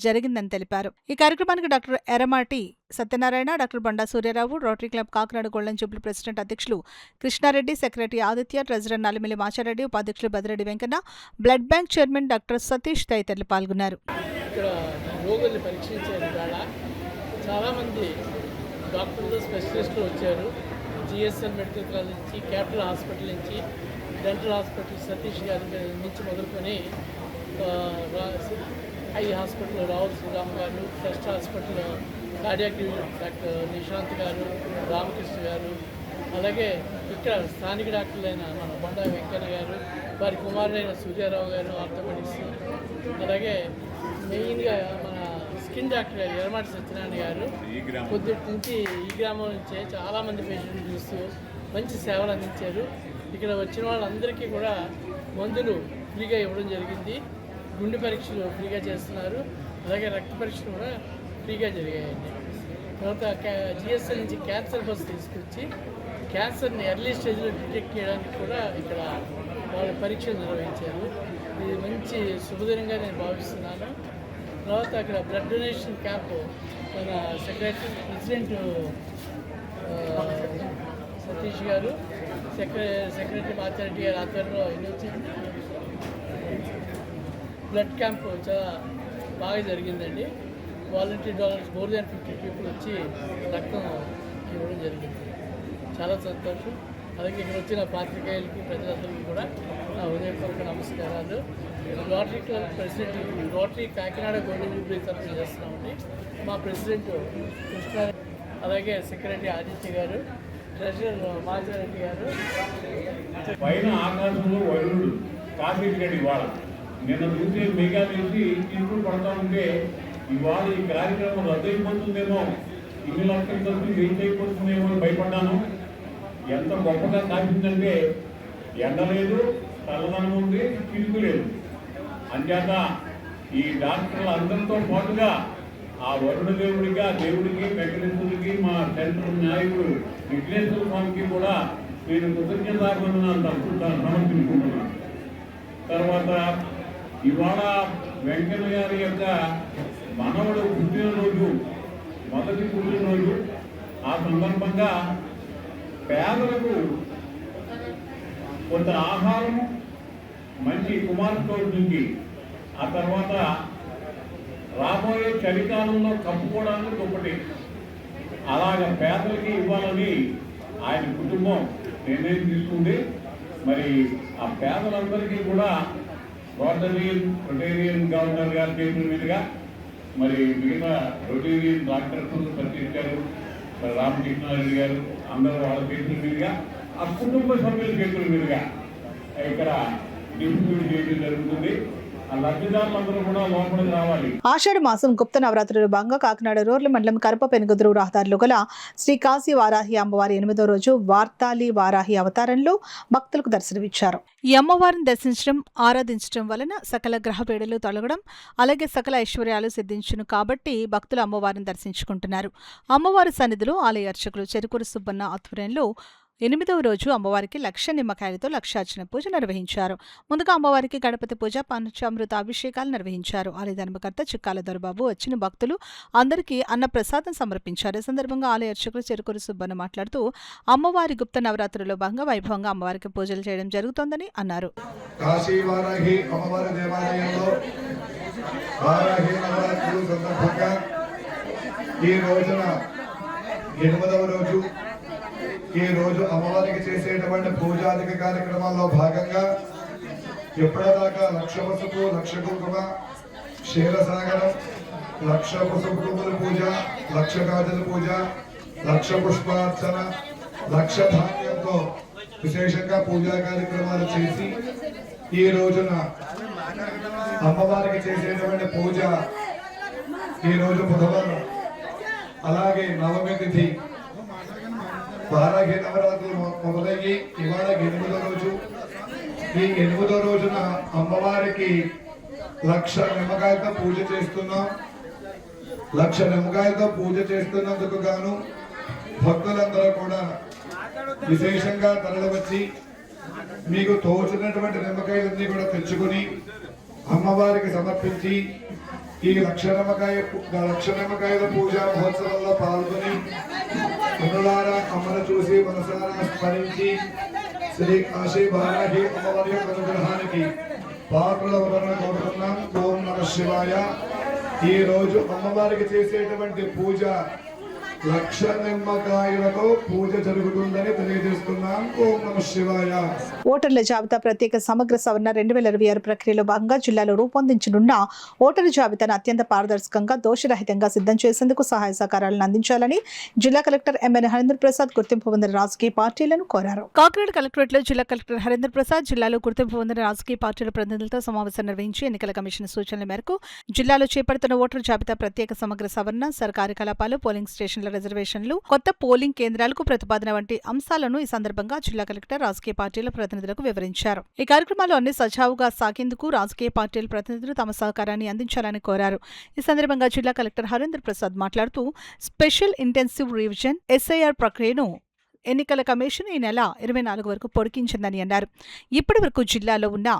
జరిగిందని తెలిపారు. ఈ కార్యక్రమానికి doctor Erramati Satyanarayana, doctor Banda Suryarao, Rotary Club Kakinada Golden Jubilee president అధ్యక్షులు కృష్ణారెడ్డి, సెక్రటరీ ఆదిత్య, ట్రెజరర్ నల్లమిల్లి మాచారెడ్డి, ఉపాధ్యక్షులు Badireddy Venkanna, blood bank chairman doctor Satish తదితరులు పాల్గొన్నారు. ఇక్కడ రోగుల్ని పరీక్షించారు. ఇవాళ చాలామంది డాక్టర్లు, స్పెషలిస్టులు వచ్చారు. జిఎస్ఎల్ మెడికల్ కాలేజ్ నుంచి, క్యాపిటల్ హాస్పిటల్ నుంచి, డెంటల్ హాస్పిటల్ సతీష్ గారి నుంచి మొదలుకొని ఐ హాస్పిటల్ రావుల్ శ్రీరామ్ గారు, trust hospital cardiac division doctor Nishant గారు, రామకృష్ణ గారు, అలాగే ఇక్కడ స్థానిక డాక్టర్లైన మన బొండా వెంకన్న గారు, వారి కుమారుడైన సూర్యారావు గారు ఆర్థోపెడిక్స్, అలాగే మెయిన్గా మన స్కిన్ డాక్టర్ గారు ఎర్రమాటి సత్యనారాయణ గారు పొద్దుటి నుంచి ఈ గ్రామం నుంచే చాలామంది పేషెంట్లు చూస్తూ మంచి సేవలు అందించారు. ఇక్కడ వచ్చిన వాళ్ళందరికీ కూడా మందులు ఫ్రీగా ఇవ్వడం జరిగింది. గుండె పరీక్షలు ఫ్రీగా చేస్తున్నారు. అలాగే రక్త పరీక్షలు కూడా ఫ్రీగా జరిగాయండి. తర్వాత జిఎస్ఎల్ నుంచి క్యాన్సర్ బస్సు తీసుకొచ్చి క్యాన్సర్ని ఎర్లీ స్టేజ్లో డిటెక్ట్ చేయడానికి కూడా ఇక్కడ వాళ్ళు పరీక్షలు నిర్వహించారు. ఇది మంచి శుభదినంగా నేను భావిస్తున్నాను. తర్వాత అక్కడ బ్లడ్ డొనేషన్ క్యాంపు మన ప్రెసిడెంట్ సతీష్ గారు, సెక్రటరీ మాచారెడ్డి గారి ఆధ్వర్యంలో ఇది వచ్చింది. బ్లడ్ క్యాంపు చాలా బాగా జరిగిందండి. Volunteer donors more than 50 people వచ్చి రక్తం ఇవ్వడం జరిగింది. చాలా సంతోషం. అలాగే ఇక్కడ వచ్చిన పాత్రికేయులకి, ప్రజలందరికీ కూడా నా హృదయపూర్వక నమస్కారాలు. Rotary club president, rotary Kakinada Golden Jubilee తరఫున చేస్తున్నామండి. మా ప్రెసిడెంట్ కృష్ణ, అలాగే సెక్రటరీ ఆదిత్య గారు, ట్రెజరర్ మాచారెడ్డి గారు. పైన ఆకాశంలో వరుణుడు కాఫీ ఇవాళ నిన్న చూసి మెగా వేసి తీర్పులు పడతా ఉంటే ఇవాళ ఈ కార్యక్రమం రద్దయిపోతుందేమో, ఇన్ని లక్షల ఖర్చు వేస్ట్ అయిపోతుందేమో అని భయపడ్డాను. ఎంత గొప్పగా కాసిందంటే ఎండ లేదు, చల్లదనం ఉంది, చిరుకు లేదు. అంచేత ఈ డాక్టర్లు అందరితో పాటుగా ఆ వరుణ దేవుడికి, ఆ దేవుడికి, వెంకటేశ్వరుడికి, మా సెంట్రల్ నాయకుడు విఘ్నేశ్వర స్వామికి కూడా నేను కృతజ్ఞతాభివందనాలు సమర్పించుకుంటున్నాను. తర్వాత ఇవాళ వెంకన్న గారి యొక్క మనవడు పుట్టినరోజు, మొదటి పుట్టినరోజు. ఆ సందర్భంగా పేదలకు కొంత ఆహారం, మంచి కుమార్తె నుంచి, ఆ తర్వాత రాబోయే చలికాలంలో కప్పుకోవడానికి ఒకటి అలాగ పేదలకి ఇవ్వాలని ఆయన కుటుంబం నిర్ణయం తీసుకుంది. మరి ఆ పేదలందరికీ కూడా రొటేరియన్ గవర్నర్ గారి చేతుల మీదుగా, మరి మిగతా రొటేరియన్ డాక్టర్స్ ప్రతిష్ఠారు, రామకృష్ణారెడ్డి గారు అందరూ వాళ్ళ చేతుల మీదుగా, ఆ కుటుంబ సభ్యుల చేతుల మీదుగా ఇక్కడ డిస్ట్రిబ్యూట్ చేయడం జరుగుతుంది. ఆషాఢ మాసం గుప్త నవరాత్రులు భాగంగా కాకినాడ రూరల్ మండలం కరప పెనుగుదురు రహదారిలో గల శ్రీ కాశీ వారాహి అమ్మవారి 8వ రోజు వార్తాలి వారాహి అవతారంలో భక్తులకు దర్శనమిచ్చారు. ఈ అమ్మవారిని దర్శించడం, ఆరాధించడం వలన సకల గ్రహ పీడలు తొలగడం, అలాగే సకల ఐశ్వర్యాలు సిద్ధించును కాబట్టి భక్తులు అమ్మవారిని దర్శించుకుంటున్నారు. అమ్మవారి సన్నిధిలో ఆలయ అర్చకులు చెరుకూరు సుబ్బన్న ఆధ్వర్యంలో 8వ రోజు అమ్మవారికి 1,00,000 నిమ్మకాయలతో లక్షార్చన పూజ నిర్వహించారు. ముందుగా అమ్మవారికి గణపతి పూజ, పంచామృత అభిషేకాలు నిర్వహించారు. ఆలయ ధర్మకర్త చిక్కాల దొరబాబు వచ్చిన భక్తులు అందరికీ అన్న ప్రసాదం సమర్పించారు. ఈ సందర్భంగా ఆలయ అర్చకులు చెరుకూరు సుబ్బన్న మాట్లాడుతూ అమ్మవారి గుప్త నవరాత్రుల్లో భాగంగా వైభవంగా అమ్మవారికి పూజలు చేయడం జరుగుతోందని అన్నారు. కాశీ వారాహి అమ్మవారి దేవాలయంలో వారాహి నవరాత్రులు సందర్భంగా ఈ రోజున 8వ రోజు, ఈ రోజు అమ్మవారికి చేసేటువంటి పూజాధిక కార్యక్రమాల్లో భాగంగా ఎప్పటిదాకా 1,00,000 పసుపు, 1,00,000 కుంకుమ, క్షీరసాగరం, 1,00,000 పసుపు కుంకుమ పూజ, 1,00,000 గాజుల పూజ, 1,00,000 పుష్పార్చన, 1,00,000 ధాన్యంతో విశేషంగా పూజా కార్యక్రమాలు చేసి ఈ రోజున అమ్మవారికి చేసేటువంటి పూజ ఈ రోజు బుధవారం, అలాగే నవమి తిథి వారాహి నవరాత్రులు మొదలయ్యి ఇవాళ 8వ రోజు. ఈ 8వ రోజున అమ్మవారికి 1,00,000 నిమ్మకాయలతో పూజ చేస్తున్నాం. 1,00,000 నిమ్మకాయలతో పూజ చేస్తున్నందుకు గాను భక్తులందరూ కూడా విశేషంగా తరలివచ్చి మీకు తోచినటువంటి నిమ్మకాయలన్నీ కూడా తెచ్చుకుని అమ్మవారికి సమర్పించి ఈ 1,00,000 నిమ్మకాయల పూజా మహోత్సవంలో పాల్గొని కనులారా అమ్మను చూసి మనసారా స్మరించి శ్రీ కాశీ వారాహి అమ్మవారి యొక్క అనుగ్రహానికి పాత్రలవరణ కోరుతున్నాం. ఓం నమః శివాయ. ఈ రోజు అమ్మవారికి చేసేటువంటి పూజ 1,00,000 నిమ్మకాయలతో పూజ జరుగుతుందని తెలియజేస్తున్నాం. ఓం నమః శివాయ. ఓటర్ల జాబితా ప్రత్యేక సమగ్ర సవరణ 2026 ప్రక్రియలో భాగంగా జిల్లాలో రూపొందించనున్న ఓటరు జాబితాను అత్యంత పారదర్శకంగా, దోషరహితంగా సిద్ధం చేసేందుకు సహాయ సహకారాలను అందించాలని జిల్లా కలెక్టర్ ఎంఎన్ హరేంద్ర ప్రసాద్ గుర్తింపు పొందిన రాజకీయ పార్టీలను కోరారు. కాకినాడ కలెక్టరేట్లో జిల్లా కలెక్టర్ హరేంద్ర ప్రసాద్ జిల్లాలో గుర్తింపు పొందిన రాజకీయ పార్టీల ప్రతినిధులతో సమావేశం నిర్వహించి ఎన్నికల కమిషన్ సూచనల మేరకు జిల్లాలో చేపడుతున్న ఓటరు జాబితా ప్రత్యేక సమగ్ర సవరణ, కార్యకలాపాలు, పోలింగ్ స్టేషన్ల రిజర్వేషన్లు, కొత్త పోలింగ్ కేంద్రాలకు ప్రతిపాదన వంటి అంశాలను ఈ సందర్భంగా జిల్లా కలెక్టర్ రాజకీయ పార్టీల ప్రతినిధులకు వివరించారు. ఈ కార్యక్రమాల్లో అన్ని సజావుగా సాగేందుకు రాజకీయ పార్టీల ప్రతినిధులు తమ సహకారాన్ని అందించాలని కోరారు. ఈ సందర్భంగా జిల్లా కలెక్టర్ హరేంద్ర ప్రసాద్ మాట్లాడుతూ స్పెషల్ ఇంటెన్సివ్ రివిజన్ SIR ప్రక్రియను ఎన్నికల కమిషన్ ఈ నెల 24 వరకు పొడిగించిందని అన్నారు. ఇప్పటి వరకు జిల్లాలో ఉన్న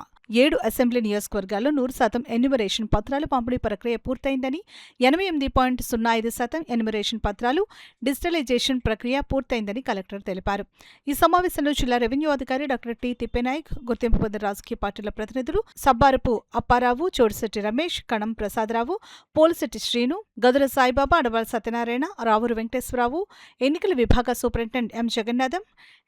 7 అసెంబ్లీ నియోజకవర్గాల్లో 100% ఎన్యూమరేషన్ పత్రాలు పంపిణీ ప్రక్రియ పూర్తయిందని, 88.05% ఎన్యూమరేషన్ పత్రాలు డిజిటలైజేషన్ ప్రక్రియ పూర్తయిందని కలెక్టర్ తెలిపారు. ఈ సమావేశంలో జిల్లా రెవెన్యూ అధికారి డాక్టర్ టి తిప్పేనాయక్, గుర్తింపు పొందిన రాజకీయ పార్టీల ప్రతినిధులు సబ్బారపు అప్పారావు, చోడిశెట్టి రమేష్, కణం ప్రసాదరావు, పోలిశెట్టి శ్రీను, గదుల సాయిబాబా, అడవాల సత్యనారాయణ, రావూరు వెంకటేశ్వరరావు, ఎన్నికల విభాగ superintendent M Jagannatham,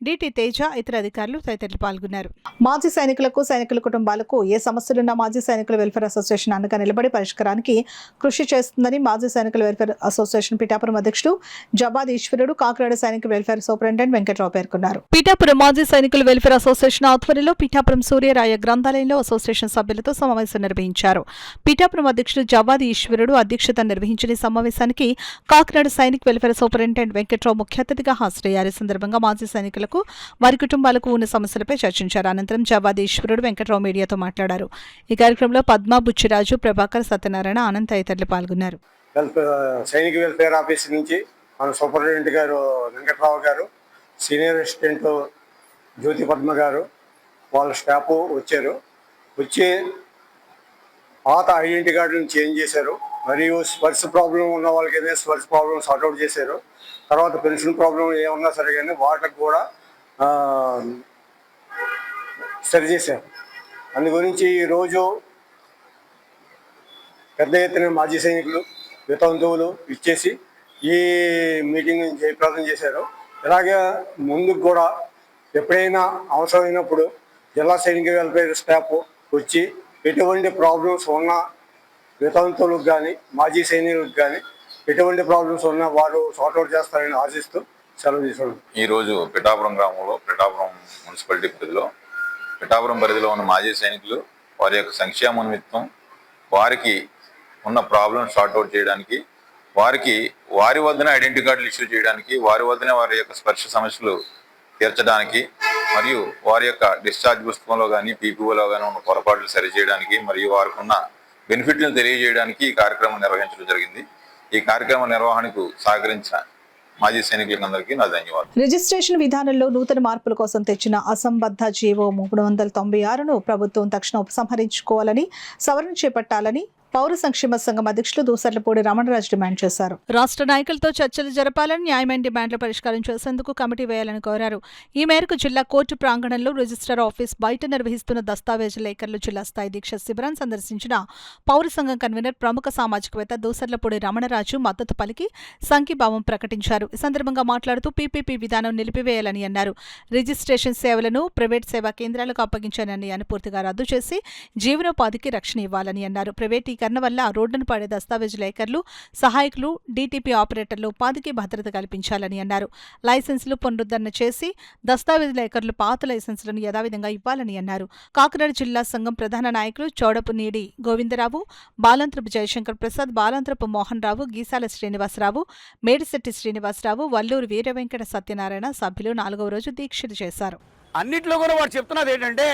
DT Teja, ఇతర అధికారులు తదితరులు పాల్గొన్నారు. మాజీ సైనికులకు, సైనికుల కుటుంబాలకు ఏ సమస్యలున్నా మాజీ సైనికుల వెల్ఫేర్ అసోసియేషన్ అండగా నిలబడి పరిష్కారానికి కృషి చేస్తుందని మాజీ సైనికుల వెల్ఫేర్ అసోసియేషన్ పిఠాపురం అధ్యక్షుడు జబాద్ ఈశ్వరుడు, కాకినాడ సైనిక వెల్ఫేర్ సూపరింటెండెంట్ వెంకట్రావు పేర్కొన్నారు. పిఠాపురం మాజీ సైనికుల వెల్ఫేర్ అసోసియేషన్ ఆధ్వర్యంలో పిఠాపురం సూర్యరాయ గ్రంథాలయంలో అసోసియేషన్ సభ్యులతో సమావేశం నిర్వహించారు. పిఠాపురం అధ్యక్షుడు జబాద్ ఈశ్వరుడు అధ్యక్షత నిర్వహించిన ఈ సమావేశానికి కాకినాడ సైనిక వెల్ఫేర్ సూపరింటెండెంట్ వెంకట్రావు ముఖ్య అతిథిగా హాజరయ్యారు. ఈ సందర్భంగా మాజీ సైనికులకు, వారి కుటుంబాలకు ఉన్న సమస్యలపై చర్చించారు. అనంతరం జబాద్ ఈశ్వరుడు, వెంకట్రావు మీడియా మీడియాతో మాట్లాడారు. ఈ కార్యక్రమంలో పద్మా, బుచ్చిరాజు, ప్రభాకర్, సత్యనారాయణ, అనంత్ తదితరులు పాల్గొన్నారు. సైనిక వెల్ఫేర్ ఆఫీస్ నుంచి మన సూపరింటెండెంట్ గారు వెంకట్రావు గారు, సీనియర్ అసిస్టెంట్ జ్యోతి పద్మ గారు, వాళ్ళ స్టాఫ్ వచ్చారు. వచ్చి పాత ఐడెంటిటీ కార్డులను చేంజ్ చేశారు. మరియు స్పర్శ ప్రాబ్లం ఉన్న వాళ్ళకైతే స్పర్శ ప్రాబ్లం సార్ట్అవుట్ చేశారు. తర్వాత పెన్షన్ ప్రాబ్లం ఏమన్నా సరే కానీ వాటికి కూడా సరిచేశారు. అందు గురించి ఈరోజు పెద్ద ఎత్తున మాజీ సైనికులు, వితంతువులు ఇచ్చేసి ఈ మీటింగ్ జయప్రదం చేశారు. ఇలాగే ముందుకు కూడా ఎప్పుడైనా అవసరమైనప్పుడు జిల్లా సైనిక వెల్ఫేర్ స్టాఫ్ వచ్చి ఎటువంటి ప్రాబ్లమ్స్ ఉన్నా వితంతువులకు కానీ మాజీ సైనికులకు కానీ ఎటువంటి ప్రాబ్లమ్స్ ఉన్నా వారు సార్ట్అవుట్ చేస్తారని ఆశిస్తూ సెలవు తీసుకున్నాం. ఈరోజు పిఠాపురం గ్రామంలో పిఠాపురం మున్సిపాలిటీ పరిధిలో పిఠాపురం పరిధిలో ఉన్న మాజీ సైనికులు వారి యొక్క సంక్షేమ నిమిత్తం వారికి ఉన్న ప్రాబ్లమ్స్ సార్ట్అవుట్ చేయడానికి, వారికి వారి వద్దనే ఐడెంటిటీ కార్డులు ఇష్యూ చేయడానికి, వారి వద్దనే వారి యొక్క స్పర్శ సమస్యలు తీర్చడానికి, మరియు వారి యొక్క డిశ్చార్జ్ పుస్తకంలో కానీ పీపీఓలో కానీ ఉన్న పొరపాట్లు సరిచేయడానికి, మరియు వారికి ఉన్న బెనిఫిట్లను తెలియజేయడానికి ఈ కార్యక్రమం నిర్వహించడం జరిగింది. ఈ కార్యక్రమ నిర్వహణకు సహకరించిన మాజీ సైనికులందరికీ నా ధన్యవాదాలు. రిజిస్ట్రేషన్ విధానంలో నూతన మార్పుల కోసం తెచ్చిన అసంబద్ధ జీవో 396ను ప్రభుత్వం తక్షణం ఉపసంహరించుకోవాలని, సవరణ చేపట్టాలని పౌర సంక్షేమ సంఘం అధ్యక్షులు దూసర్లపూడి రమణరాజు డిమాండ్ చేశారు. రాష్ట్ర నాయకులతో చర్చలు జరపాలని, న్యాయమైన డిమాండ్ల పరిష్కారం చేసేందుకు కమిటీ వేయాలని కోరారు. ఈ మేరకు జిల్లా కోర్టు ప్రాంగణంలో రిజిస్ట్రార్ ఆఫీస్ బయట నిర్వహిస్తున్న దస్తావేజు లేఖర్లు జిల్లా స్థాయి దీక్ష శిబిరాన్ని సందర్శించిన పౌర సంఘం కన్వీనర్, ప్రముఖ సామాజికవేత్త దూసర్లపూడి రమణరాజు మద్దతు పలికి సంఘీభావం ప్రకటించారు. ఈ సందర్భంగా మాట్లాడుతూ పీపీపీ విధానం నిలిపివేయాలని అన్నారు. రిజిస్ట్రేషన్ సేవలను ప్రైవేట్ సేవా కేంద్రాలకు అప్పగించే నిర్ణయాన్ని పూర్తిగా రద్దు చేసి జీవనోపాధికి రక్షణ ఇవ్వాలని అన్నారు. ప్రైవేటీకరణ వల్ల రోడ్డును పడే దస్తావేజు లేఖర్లు, సహాయకులు, డీటీపీ ఆపరేటర్లు ఉపాధికి భద్రత కల్పించాలని అన్నారు. లైసెన్సులు పునరుద్ధరణ చేసి దస్తావేజు లేఖర్లు పాత లైసెన్సులను యథావిధంగా ఇవ్వాలని అన్నారు. కాకినాడ జిల్లా సంఘం ప్రధాన నాయకులు చౌడపు నీడి గోవిందరావు, బాలాంత్రపు జయశంకర్ ప్రసాద్, బాలాంత్రపు మోహన్ రావు, గీసాల శ్రీనివాసరావు, మేడిశెట్టి శ్రీనివాసరావు, వల్లూరు వీరవెంకట సత్యనారాయణ సభ్యులు 4వ రోజు దీక్షలు చేశారు. అన్నింటిలో కూడా వాడు చెప్తున్నది ఏంటంటే,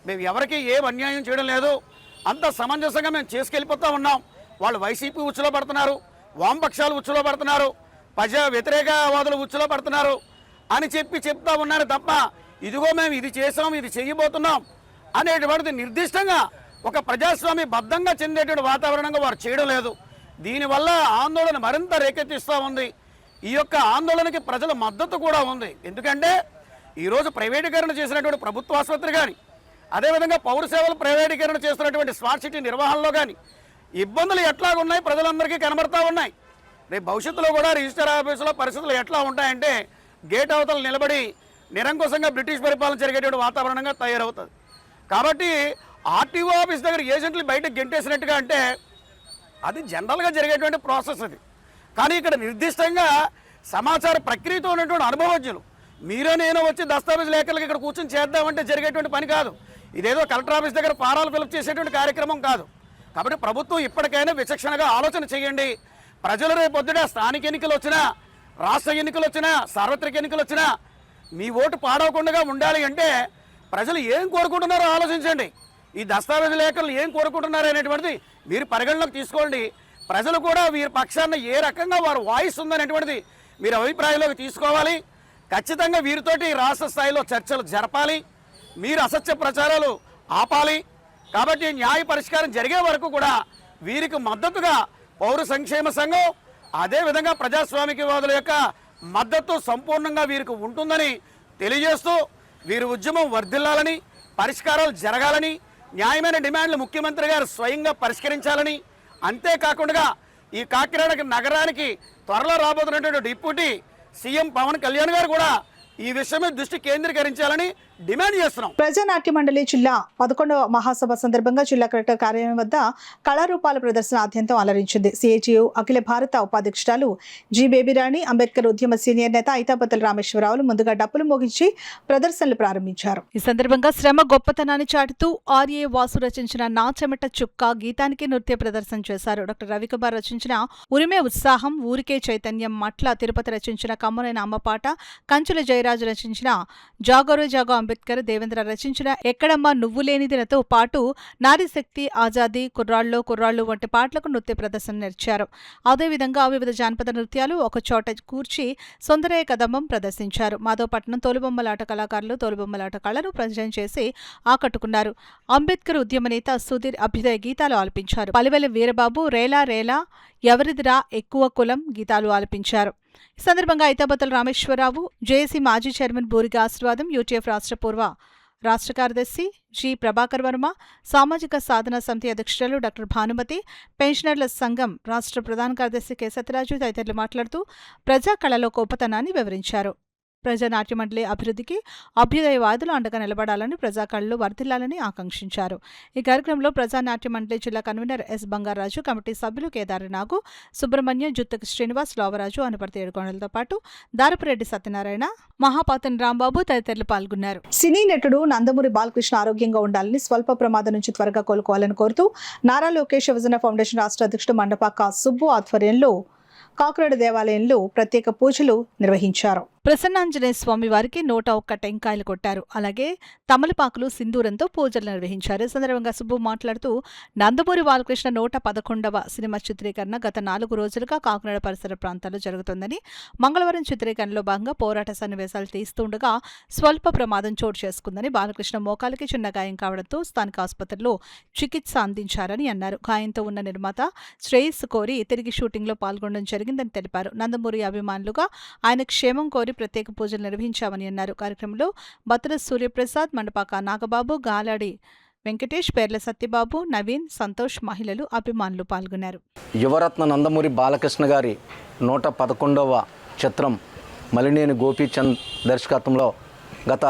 మేము ఎవరికి ఏం అన్యాయం చేయడం లేదు, అంత సమంజసంగా మేము చేసుకెళ్ళిపోతూ ఉన్నాం. వాళ్ళు వైసీపీ ఉచ్చులో పడుతున్నారు, వామపక్షాలు ఉచ్చులో పడుతున్నారు, ప్రజా వ్యతిరేకవాదులు ఉచ్చులో పడుతున్నారు అని చెప్తా ఉన్నారు తప్ప, ఇదిగో మేము ఇది చేసాం, ఇది చేయబోతున్నాం అనేటువంటిది నిర్దిష్టంగా ఒక ప్రజాస్వామ్య బద్ధంగా చెందేటువంటి వాతావరణంగా వారు చేయడం లేదు. దీనివల్ల ఆందోళన మరింత రేకెత్తిస్తూ ఉంది. ఈ యొక్క ఆందోళనకి ప్రజల మద్దతు కూడా ఉంది. ఎందుకంటే ఈరోజు ప్రైవేటీకరణ చేసినటువంటి ప్రభుత్వ ఆసుపత్రి కానీ, అదేవిధంగా పౌర సేవలు ప్రైవేటీకరణ చేస్తున్నటువంటి స్మార్ట్ సిటీ నిర్వహణలో కానీ ఇబ్బందులు ఎట్లాగున్నాయి ప్రజలందరికీ కనబడతా ఉన్నాయి. రేపు భవిష్యత్తులో కూడా రిజిస్టర్ ఆఫీసులో పరిస్థితులు ఎట్లా ఉంటాయంటే, గేట్ అవతల నిలబడి నిరంకుశంగా బ్రిటిష్ పరిపాలన జరిగేటువంటి వాతావరణంగా తయారవుతుంది. కాబట్టి ఆర్టీఓ ఆఫీస్ దగ్గర ఏజెంట్లు బయటకు గెంటేసినట్టుగా అంటే అది జనరల్గా జరిగేటువంటి ప్రాసెస్ అది. కానీ ఇక్కడ నిర్దిష్టంగా సమాచార ప్రక్రియతో ఉన్నటువంటి అనుభవజ్ఞులు, మీరే నేను వచ్చి దస్తావేజ్ లేఖలకు ఇక్కడ కూర్చొని చేద్దామంటే జరిగేటువంటి పని కాదు. ఇదేదో కలెక్టర్ ఆఫీస్ దగ్గర ఫారాలు ఫిలప్ చేసేటువంటి కార్యక్రమం కాదు. కాబట్టి ప్రభుత్వం ఇప్పటికైనా విచక్షణగా ఆలోచన చేయండి. ప్రజలు రేపొద్దున స్థానిక ఎన్నికలు వచ్చినా, రాష్ట్ర ఎన్నికలు వచ్చినా, సార్వత్రిక ఎన్నికలు వచ్చినా మీ ఓటు పాడవకుండా ఉండాలి అంటే ప్రజలు ఏం కోరుకుంటున్నారో ఆలోచించండి. ఈ దస్తావేజ్ లేఖలు ఏం కోరుకుంటున్నారు అనేటువంటిది మీరు పరిగణలోకి తీసుకోండి. ప్రజలు కూడా వీరి పక్షాన ఏ రకంగా వారు వాయిస్ ఉందనేటువంటిది మీరు అభిప్రాయంలోకి తీసుకోవాలి. ఖచ్చితంగా వీరితోటి రాష్ట్ర స్థాయిలో చర్చలు జరపాలి. మీరు అసత్య ప్రచారాలు ఆపాలి. కాబట్టి న్యాయ పరిష్కారం జరిగే వరకు కూడా వీరికి మద్దతుగా పౌర సంక్షేమ సంఘం, అదేవిధంగా ప్రజాస్వామికవాదుల యొక్క మద్దతు సంపూర్ణంగా వీరికి ఉంటుందని తెలియజేస్తూ, వీరి ఉద్యమం వర్ధిల్లాలని, పరిష్కారాలు జరగాలని, న్యాయమైన డిమాండ్లు ముఖ్యమంత్రి గారు స్వయంగా పరిష్కరించాలని, అంతేకాకుండా ఈ కాకినాడ నగరానికి త్వరలో రాబోతున్నటువంటి డిప్యూటీ సీఎం పవన్ కళ్యాణ్ గారు కూడా ఈ విషయమే దృష్టి కేంద్రీకరించాలని డిమాండ్ చేస్తున్నాం. ప్రజానాట్య మండలి జిల్లా 11వ మహాసభ సందర్భంగా జిల్లా కలెక్టర్ కార్యాలయం వద్ద కళారూపాల ప్రదర్శన ఆద్యంతం అలరించింది. సిఐటియు అఖిల భారత ఉపాధ్యక్షురాలు జి బేబీరాణి, అంబేద్కర్ ఉద్యమ సీనియర్ నేత ఐతాపతుల రామేశ్వరరావులు ముందుగా డప్పులు మోగించి ప్రదర్శనలు ప్రారంభించారు. ఈ సందర్భంగా శ్రమ గొప్పతనాన్ని చాటుతూ ఆర్ఏ వాసు రచించిన నా చెమట చుక్క గీతానికి నృత్య ప్రదర్శన చేశారు. డాక్టర్ రవికుమార్ రచించిన ఉరిమే ఉత్సాహం, ఊరికే చైతన్యం, మట్ల తిరుపతి రచించిన కమ్మనైన అమ్మపాట, కంచుల జయరాం జయరాజు రచించిన జాగోరో జాగో అంబేద్కర్, దేవేంద్ర రచించిన ఎక్కడమ్మా నువ్వు లేనిదినతో పాటు నారీశక్తి, ఆజాదీ, కుర్రాళ్ళు వంటి పాటలకు నృత్య ప్రదర్శన నేర్చారు. అదేవిధంగా వివిధ జానపద నృత్యాలు ఒకచోట కూర్చి సొందరయ్య కదంబం ప్రదర్శించారు. మాధవపట్నం తోలుబొమ్మలాట కళాకారులు తోలుబొమ్మలాట కళను ప్రజెంట్ చేసి ఆకట్టుకున్నారు. అంబేద్కర్ ఉద్యమ నేత సుధీర్ అభ్యుదయ గీతాలు ఆలపించారు. పలివెల వీరబాబు రేలా రేలా, ఎవరిదిరా ఎక్కువ కులం గీతాలు ఆలపించారు. ఈ సందర్భంగా ఐతాబత్తుల రామేశ్వరరావు, జేఏసీ మాజీ చైర్మన్ బూరిగా ఆశీర్వాదం, యూటీఎఫ్ రాష్ట్ర కార్యదర్శి జి ప్రభాకర్ వర్మ, సామాజిక సాధన సమితి అధ్యక్షురాలు డాక్టర్ భానుమతి, పెన్షనర్ల సంఘం రాష్ట్ర ప్రధాన కార్యదర్శి కె సత్యరాజు తదితరులు మాట్లాడుతూ ప్రజా కళలో గొప్పతనాన్ని వివరించారు. ప్రజానాట్య మండలి అభివృద్ధికి అభ్యుదయవాదులు అండగా నిలబడాలని, ప్రజాకళలు వర్ధిల్లాలని ఆకాంక్షించారు. ఈ కార్యక్రమంలో ప్రజానాట్య మండలి జిల్లా కన్వీనర్ ఎస్ బంగారాజు, కమిటీ సభ్యులు కేదారి నాగు, సుబ్రహ్మణ్యం, జుత్తకి శ్రీనివాస్, లోవరాజు, అనుపర్తి ఏడుకొండలతో పాటు దారపురెడ్డి సత్యనారాయణ, మహాపాతన్ రాంబాబు తదితరులు పాల్గొన్నారు. సినీ నటుడు నందమూరి బాలకృష్ణ ఆరోగ్యంగా ఉండాలని, స్వల్ప ప్రమాదం నుంచి త్వరగా కోలుకోవాలని కోరుతూ నారా లోకేష్ యువజన ఫౌండేషన్ రాష్ట్ర అధ్యక్షుడు మండపాక సుబ్బు ఆధ్వర్యంలో కాకురాడ దేవాలయంలో ప్రత్యేక పూజలు నిర్వహించారు. ప్రసన్నాంజనేయ స్వామి వారికి 101 టెంకాయలు కొట్టారు. అలాగే తమలపాకులు, సింధూరంతో పూజలు నిర్వహించారు. ఈ సందర్భంగా సుబ్బు మాట్లాడుతూ నందమూరి బాలకృష్ణ 111వ సినిమా చిత్రీకరణ గత 4 రోజులుగా కాకినాడ పరిసర ప్రాంతాల్లో జరుగుతోందని, మంగళవారం చిత్రీకరణలో భాగంగా పోరాట సన్నివేశాలు తీస్తుండగా స్వల్ప ప్రమాదం చోటు చేసుకుందని, బాలకృష్ణ మోకాలికి చిన్న గాయం కావడంతో స్థానిక ఆసుపత్రిలో చికిత్స అందించారని అన్నారు. గాయంతో ఉన్న నిర్మాత శ్రేయస్సు కోరి తిరిగి షూటింగ్లో పాల్గొనడం జరిగిందని తెలిపారు. నందమూరి అభిమానులుగా ఆయన క్షేమం కోరి ప్రత్యేక పూజలు నిర్వహించామని అన్నారు. కార్యక్రమంలో బత్తుల సూర్యప్రసాద్, మండపాక నాగబాబు, గాలాడి వెంకటేష్, పేర్ల సత్యబాబు, నవీన్, సంతోష్, మహిళలు, అభిమానులు పాల్గొన్నారు. యువరత్న నందమూరి బాలకృష్ణ గారి 111వ చిత్రం మలినేని గోపీచంద్ దర్శకత్వంలో గత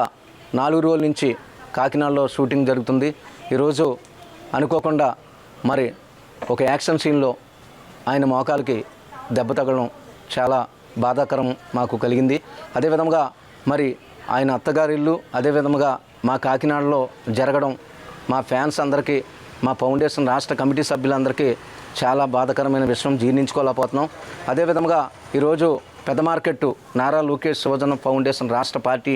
4 రోజుల నుంచి కాకినాడలో షూటింగ్ జరుగుతుంది. ఈరోజు అనుకోకుండా మరి ఒక యాక్షన్ సీన్లో ఆయన మోకాలకి దెబ్బ తగలడం చాలా బాధాకరం మాకు కలిగింది. అదేవిధంగా మరి ఆయన అత్తగారిల్లు అదేవిధంగా మా కాకినాడలో జరగడం మా ఫ్యాన్స్ అందరికీ, మా ఫౌండేషన్ రాష్ట్ర కమిటీ సభ్యులందరికీ చాలా బాధాకరమైన విషయం, జీర్ణించుకోలేకపోతున్నాం. అదేవిధంగా ఈరోజు పెద్ద మార్కెట్టు నారా లోకేష్ యువజన ఫౌండేషన్ రాష్ట్ర పార్టీ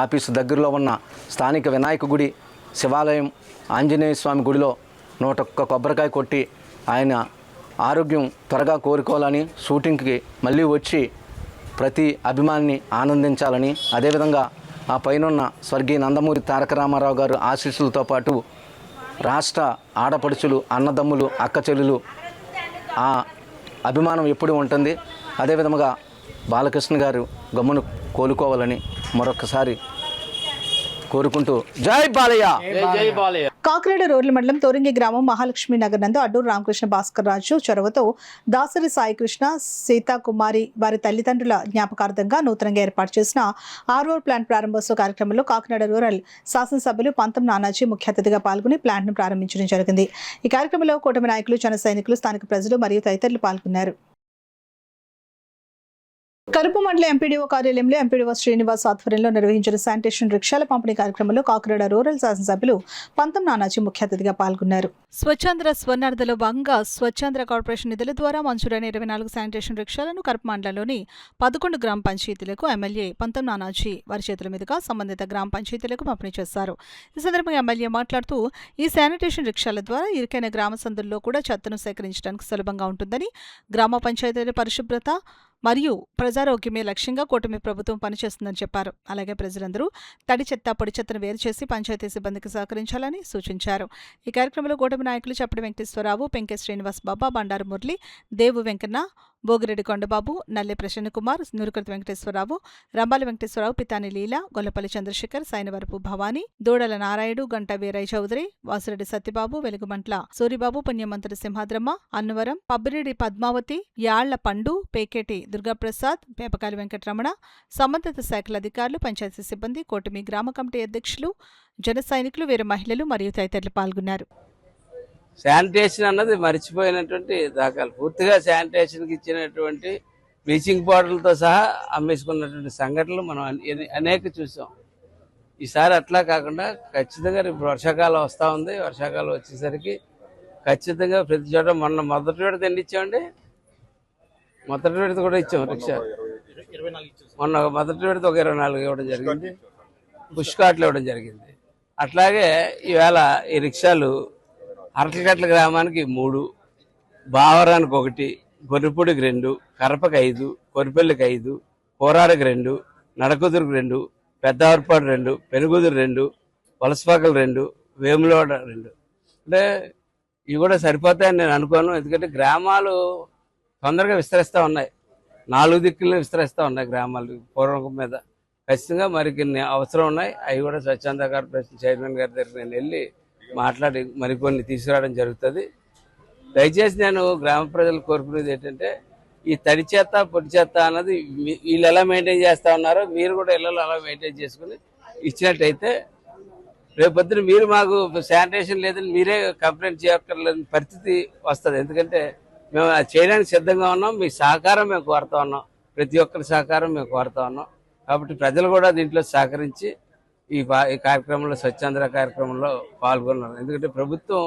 ఆఫీసు దగ్గరలో ఉన్న స్థానిక వినాయక గుడి, శివాలయం, ఆంజనేయ స్వామి గుడిలో 101 కొబ్బరికాయ కొట్టి ఆయన ఆరోగ్యం త్వరగా కోరుకోవాలని, షూటింగ్కి మళ్ళీ వచ్చి ప్రతి అభిమానిని ఆనందించాలని, అదేవిధంగా ఆ పైనున్న స్వర్గీయ నందమూరి తారక రామారావు గారు ఆశీస్సులతో పాటు రాష్ట్ర ఆడపడుచులు, అన్నదమ్ములు, అక్క చెల్లెలు ఆ అభిమానం ఎప్పుడూ ఉంటుంది. అదేవిధంగా బాలకృష్ణ గారు గమ్మును కోలుకోవాలని మరొకసారి కోరుకుంటూ జై బాలయ్య. జై బాలయ్య. కాకినాడ రోడ్ల మండలం తోరింగి గ్రామం మహాలక్ష్మి నగర్ నందు అడ్డూరు రామకృష్ణ భాస్కర్ రాజు చొరవతో దాసరి సాయికృష్ణ, సీతాకుమారి వారి తల్లిదండ్రుల జ్ఞాపకార్థంగా నూతనంగా ఏర్పాటు చేసిన ఆర్ఓ ప్లాంట్ ప్రారంభోత్సవ కార్యక్రమంలో కాకినాడ రూరల్ శాసనసభ్యులు పంతం నానాజీ ముఖ్య అతిథిగా పాల్గొని ప్లాంట్ను ప్రారంభించడం జరిగింది. ఈ కార్యక్రమంలో కూటమి నాయకులు, జన సైనికులు, స్థానిక ప్రజలు మరియు తదితరులు పాల్గొన్నారు. కరుపు మండల ఎంపీడీఓ కార్యాలయంలో ఎంపీడీఓ శ్రీనివాస్ ఆధ్వర్యంలో నిర్వహించిన శానిటేషన్ రిక్షాల పంపిణీ కార్యక్రమంలో కాకినాడ రూరల్ శాసనసభ్యులు పంతం నానాజీ ముఖ్య అతిథిగా పాల్గొన్నారు. స్వచ్ఛాంధ్ర స్వర్ణార్థలో భాగంగా స్వచ్ఛాంధ్ర కార్పొరేషన్ నిధుల ద్వారా మంజూరైన 24 శానిటేషన్ రిక్షాలను కరుపు మండలంలోని 11 గ్రామ పంచాయతీలకు ఎమ్మెల్యే పంతం నానాజీ వారి చేతుల మీదుగా సంబంధిత గ్రామ పంచాయతీలకు పంపిణీ చేశారు. ఈ సందర్భంగా ఎమ్మెల్యే మాట్లాడుతూ ఈ శానిటేషన్ రిక్షాల ద్వారా ఇరుకైన గ్రామ సందుల్లో కూడా చెత్తను సేకరించడానికి సులభంగా ఉంటుందని, గ్రామ పంచాయతీల పరిశుభ్రత మరియు ప్రజారోగ్యమే లక్ష్యంగా కూటమి ప్రభుత్వం పనిచేస్తుందని చెప్పారు. అలాగే ప్రజలందరూ తడి చెత్త, పొడి చెత్తను వేరు చేసి పంచాయతీ సిబ్బందికి సహకరించాలని సూచించారు. ఈ కార్యక్రమంలో కూటమి నాయకులు చప్పటి వెంకటేశ్వరరావు, పెంకె శ్రీనివాస్ బాబా, బండారు మురళి, దేవు వెంకన్న, భోగిరెడ్డి కొండబాబు, నల్లె ప్రసన్న కుమార్, నూరుకర్తి వెంకటేశ్వరరావు, రంబాల వెంకటేశ్వరరావు, పితాని లీల, గొల్లపల్లి చంద్రశేఖర్, సైనవరపు భవానీ, దూడల నారాయుడు, గంట వీరయ్య చౌదరి, వాసిరెడ్డి సత్యబాబు, వెలుగుమంట్ల సూరిబాబు, పుణ్యమంతుడి సింహాద్రమ్మ, అన్నవరం, పబ్బిరెడ్డి పద్మావతి, యాళ్ల పండు, పేకేటి దుర్గాప్రసాద్, పేపకాలి వెంకటరమణ, సంబంధిత శాఖల అధికారులు, పంచాయతీ సిబ్బంది, కూటమి గ్రామ కమిటీ అధ్యక్షులు, జన సైనికులు, వీరు మహిళలు మరియు తదితరులు పాల్గొన్నారు. శానిటేషన్ అన్నది మర్చిపోయినటువంటి దాఖలు. పూర్తిగా శానిటేషన్కి ఇచ్చినటువంటి బ్లీచింగ్ పౌడర్లతో సహా అమ్మేసుకున్నటువంటి సంఘటనలు మనం అనేక చూసాం. ఈసారి అట్లా కాకుండా ఖచ్చితంగా ఇప్పుడు వర్షాకాలం వస్తూ ఉంది. వర్షాకాలం వచ్చేసరికి ఖచ్చితంగా ప్రతి చోట మొదటి విడత ఎన్ని ఇచ్చామండి? మొదటి విడత కూడా ఇచ్చాం రిక్షా మొన్న మొదటి విడత ఒక 24 ఇవ్వడం జరిగింది, పుష్ కార్ట్లు ఇవ్వడం జరిగింది. అట్లాగే ఈవేళ ఈ రిక్షాలు అరకగట్ల గ్రామానికి 3, బావరానికి 1, గొర్రెపూడికి 2, కరపకి 5, కొరిపెల్లికి 5, కోరారికి 2, నడకుదురుకు 2, పెద్దవర్పాడు 2, పెనుగుదురు 2, వలసపాకలు 2, వేములవాడ 2. అంటే ఇవి కూడా సరిపోతాయని నేను అనుకోను. ఎందుకంటే గ్రామాలు తొందరగా విస్తరిస్తూ ఉన్నాయి, 4 దిక్కులు విస్తరిస్తూ ఉన్నాయి గ్రామాలు పూర్వం మీద. ఖచ్చితంగా మరి కొన్ని అవసరం ఉన్నాయి. అవి కూడా స్వచ్ఛంద కార్పొరేషన్ చైర్మన్ గారి దగ్గర నేను వెళ్ళి మాట్లాడి మరికొన్ని తీసుకురావడం జరుగుతుంది. దయచేసి నేను గ్రామ ప్రజలు కోరుకునేది ఏంటంటే, ఈ తడి చెత్త పొడి చెత్త అన్నది వీళ్ళు ఎలా మెయింటైన్ చేస్తూ ఉన్నారో మీరు కూడా ఇళ్ళలో అలా మెయింటైన్ చేసుకుని ఇచ్చినట్టయితే రేపొద్దున మీరు మాకు శానిటేషన్ లేదని మీరే కంప్లైంట్ చేయక్కర్లేని పరిస్థితి వస్తుంది. ఎందుకంటే మేము అది చేయడానికి సిద్ధంగా ఉన్నాం, మీ సహకారం మేము కోరుతా ఉన్నాం, ప్రతి ఒక్కరి సహకారం మేము కోరుతా ఉన్నాం. కాబట్టి ప్రజలు కూడా దీంట్లో సహకరించి ఈ కార్యక్రమంలో, స్వచ్ఛంద కార్యక్రమంలో పాల్గొన్నారు. ఎందుకంటే ప్రభుత్వం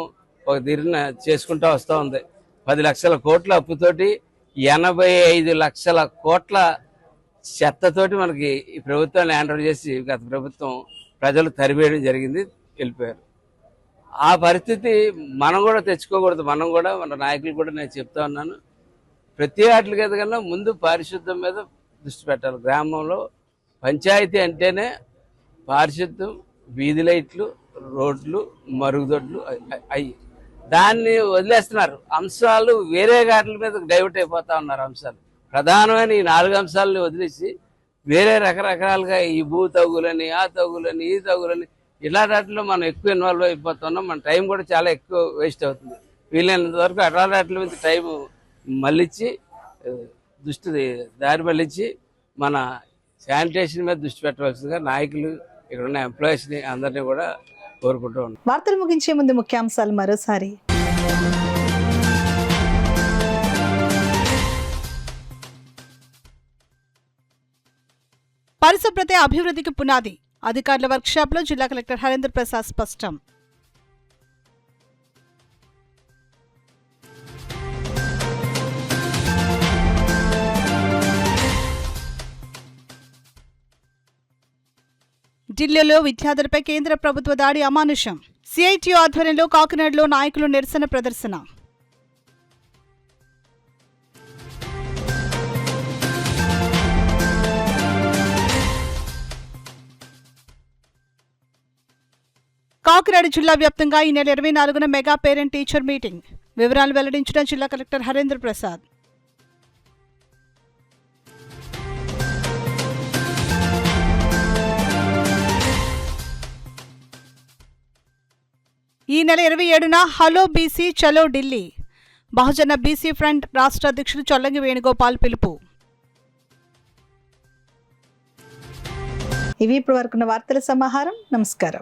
ఒక తీరున చేసుకుంటూ వస్తూ ఉంది. 10 లక్షల కోట్ల అప్పుతోటి 85 లక్షల కోట్ల చెత్తతోటి మనకి ఈ ప్రభుత్వాన్ని హ్యాండ్ ఓవర్ చేసి గత ప్రభుత్వం ప్రజలు తరివేయడం జరిగింది, వెళ్ళిపోయారు. ఆ పరిస్థితి మనం కూడా తెచ్చుకోకూడదు. మనం కూడా మన నాయకులు కూడా నేను చెప్తా ఉన్నాను, ప్రతి వాటికి ఎదగన్నా ముందు పారిశుద్ధ్యం మీద దృష్టి పెట్టాలి. గ్రామంలో పంచాయతీ అంటేనే పారిశుద్ధ్యం, వీధి లైట్లు, రోడ్లు, మరుగుదొడ్లు అయ్యి దాన్ని వదిలేస్తున్నారు. అంశాలు వేరే వాటి మీద డైవర్ట్ అయిపోతా ఉన్నారు. అంశాలు ప్రధానమైన ఈ 4 అంశాలని వదిలేసి వేరే రకరకాలుగా ఈ భూ తగులని, ఆ తగులని, ఈ తగులని ఇలాంటి వాటిలో మనం ఎక్కువ ఇన్వాల్వ్ అయిపోతున్నాం. మన టైం కూడా చాలా ఎక్కువ వేస్ట్ అవుతుంది. వీలైనంత వరకు అట్లాంటి వాటి మీద టైం మళ్ళించి దారి మళ్ళించి మన శానిటేషన్ మీద దృష్టి పెట్టవలసిందిగా నాయకులు, ఇక్కడ ఉన్న ఎంప్లాయీస్ని అందరినీ కూడా కోరుకుంటూ ఉన్నాం. వార్తలు ముగించే ముందు ముఖ్యాంశాలు మరోసారి. పరిశుభ్రతే అభివృద్ధికి పునాది, అధికారుల వర్క్షాప్లో జిల్లా కలెక్టర్ హరేంద్ర ప్రసాద్ స్పష్టం. ఢిల్లీలో విద్యార్థులపై కేంద్ర ప్రభుత్వ దాడి అమానుషం. సిఐటియు ఆధ్వర్యంలో కాకినాడలో నాయకులు నిరసన ప్రదర్శన. కాకినాడ జిల్లా వ్యాప్తంగా ఈ నెల 24న మెగా పేరెంట్ టీచర్ మీటింగ్. వివరాలు వెల్లడించిన జిల్లా కలెక్టర్ హరేంద్ర ప్రసాద్. ఈ నెల 27న హలో బీసీ చలో ఢిల్లీ. బహుజన బీసీ ఫ్రంట్ రాష్ట్ర అధ్యక్షుడు చొల్లంగి వేణుగోపాల్ పిలుపు. ఇవి ఇప్పుడు వరకున్న వార్తల సమాహారం. నమస్కారం.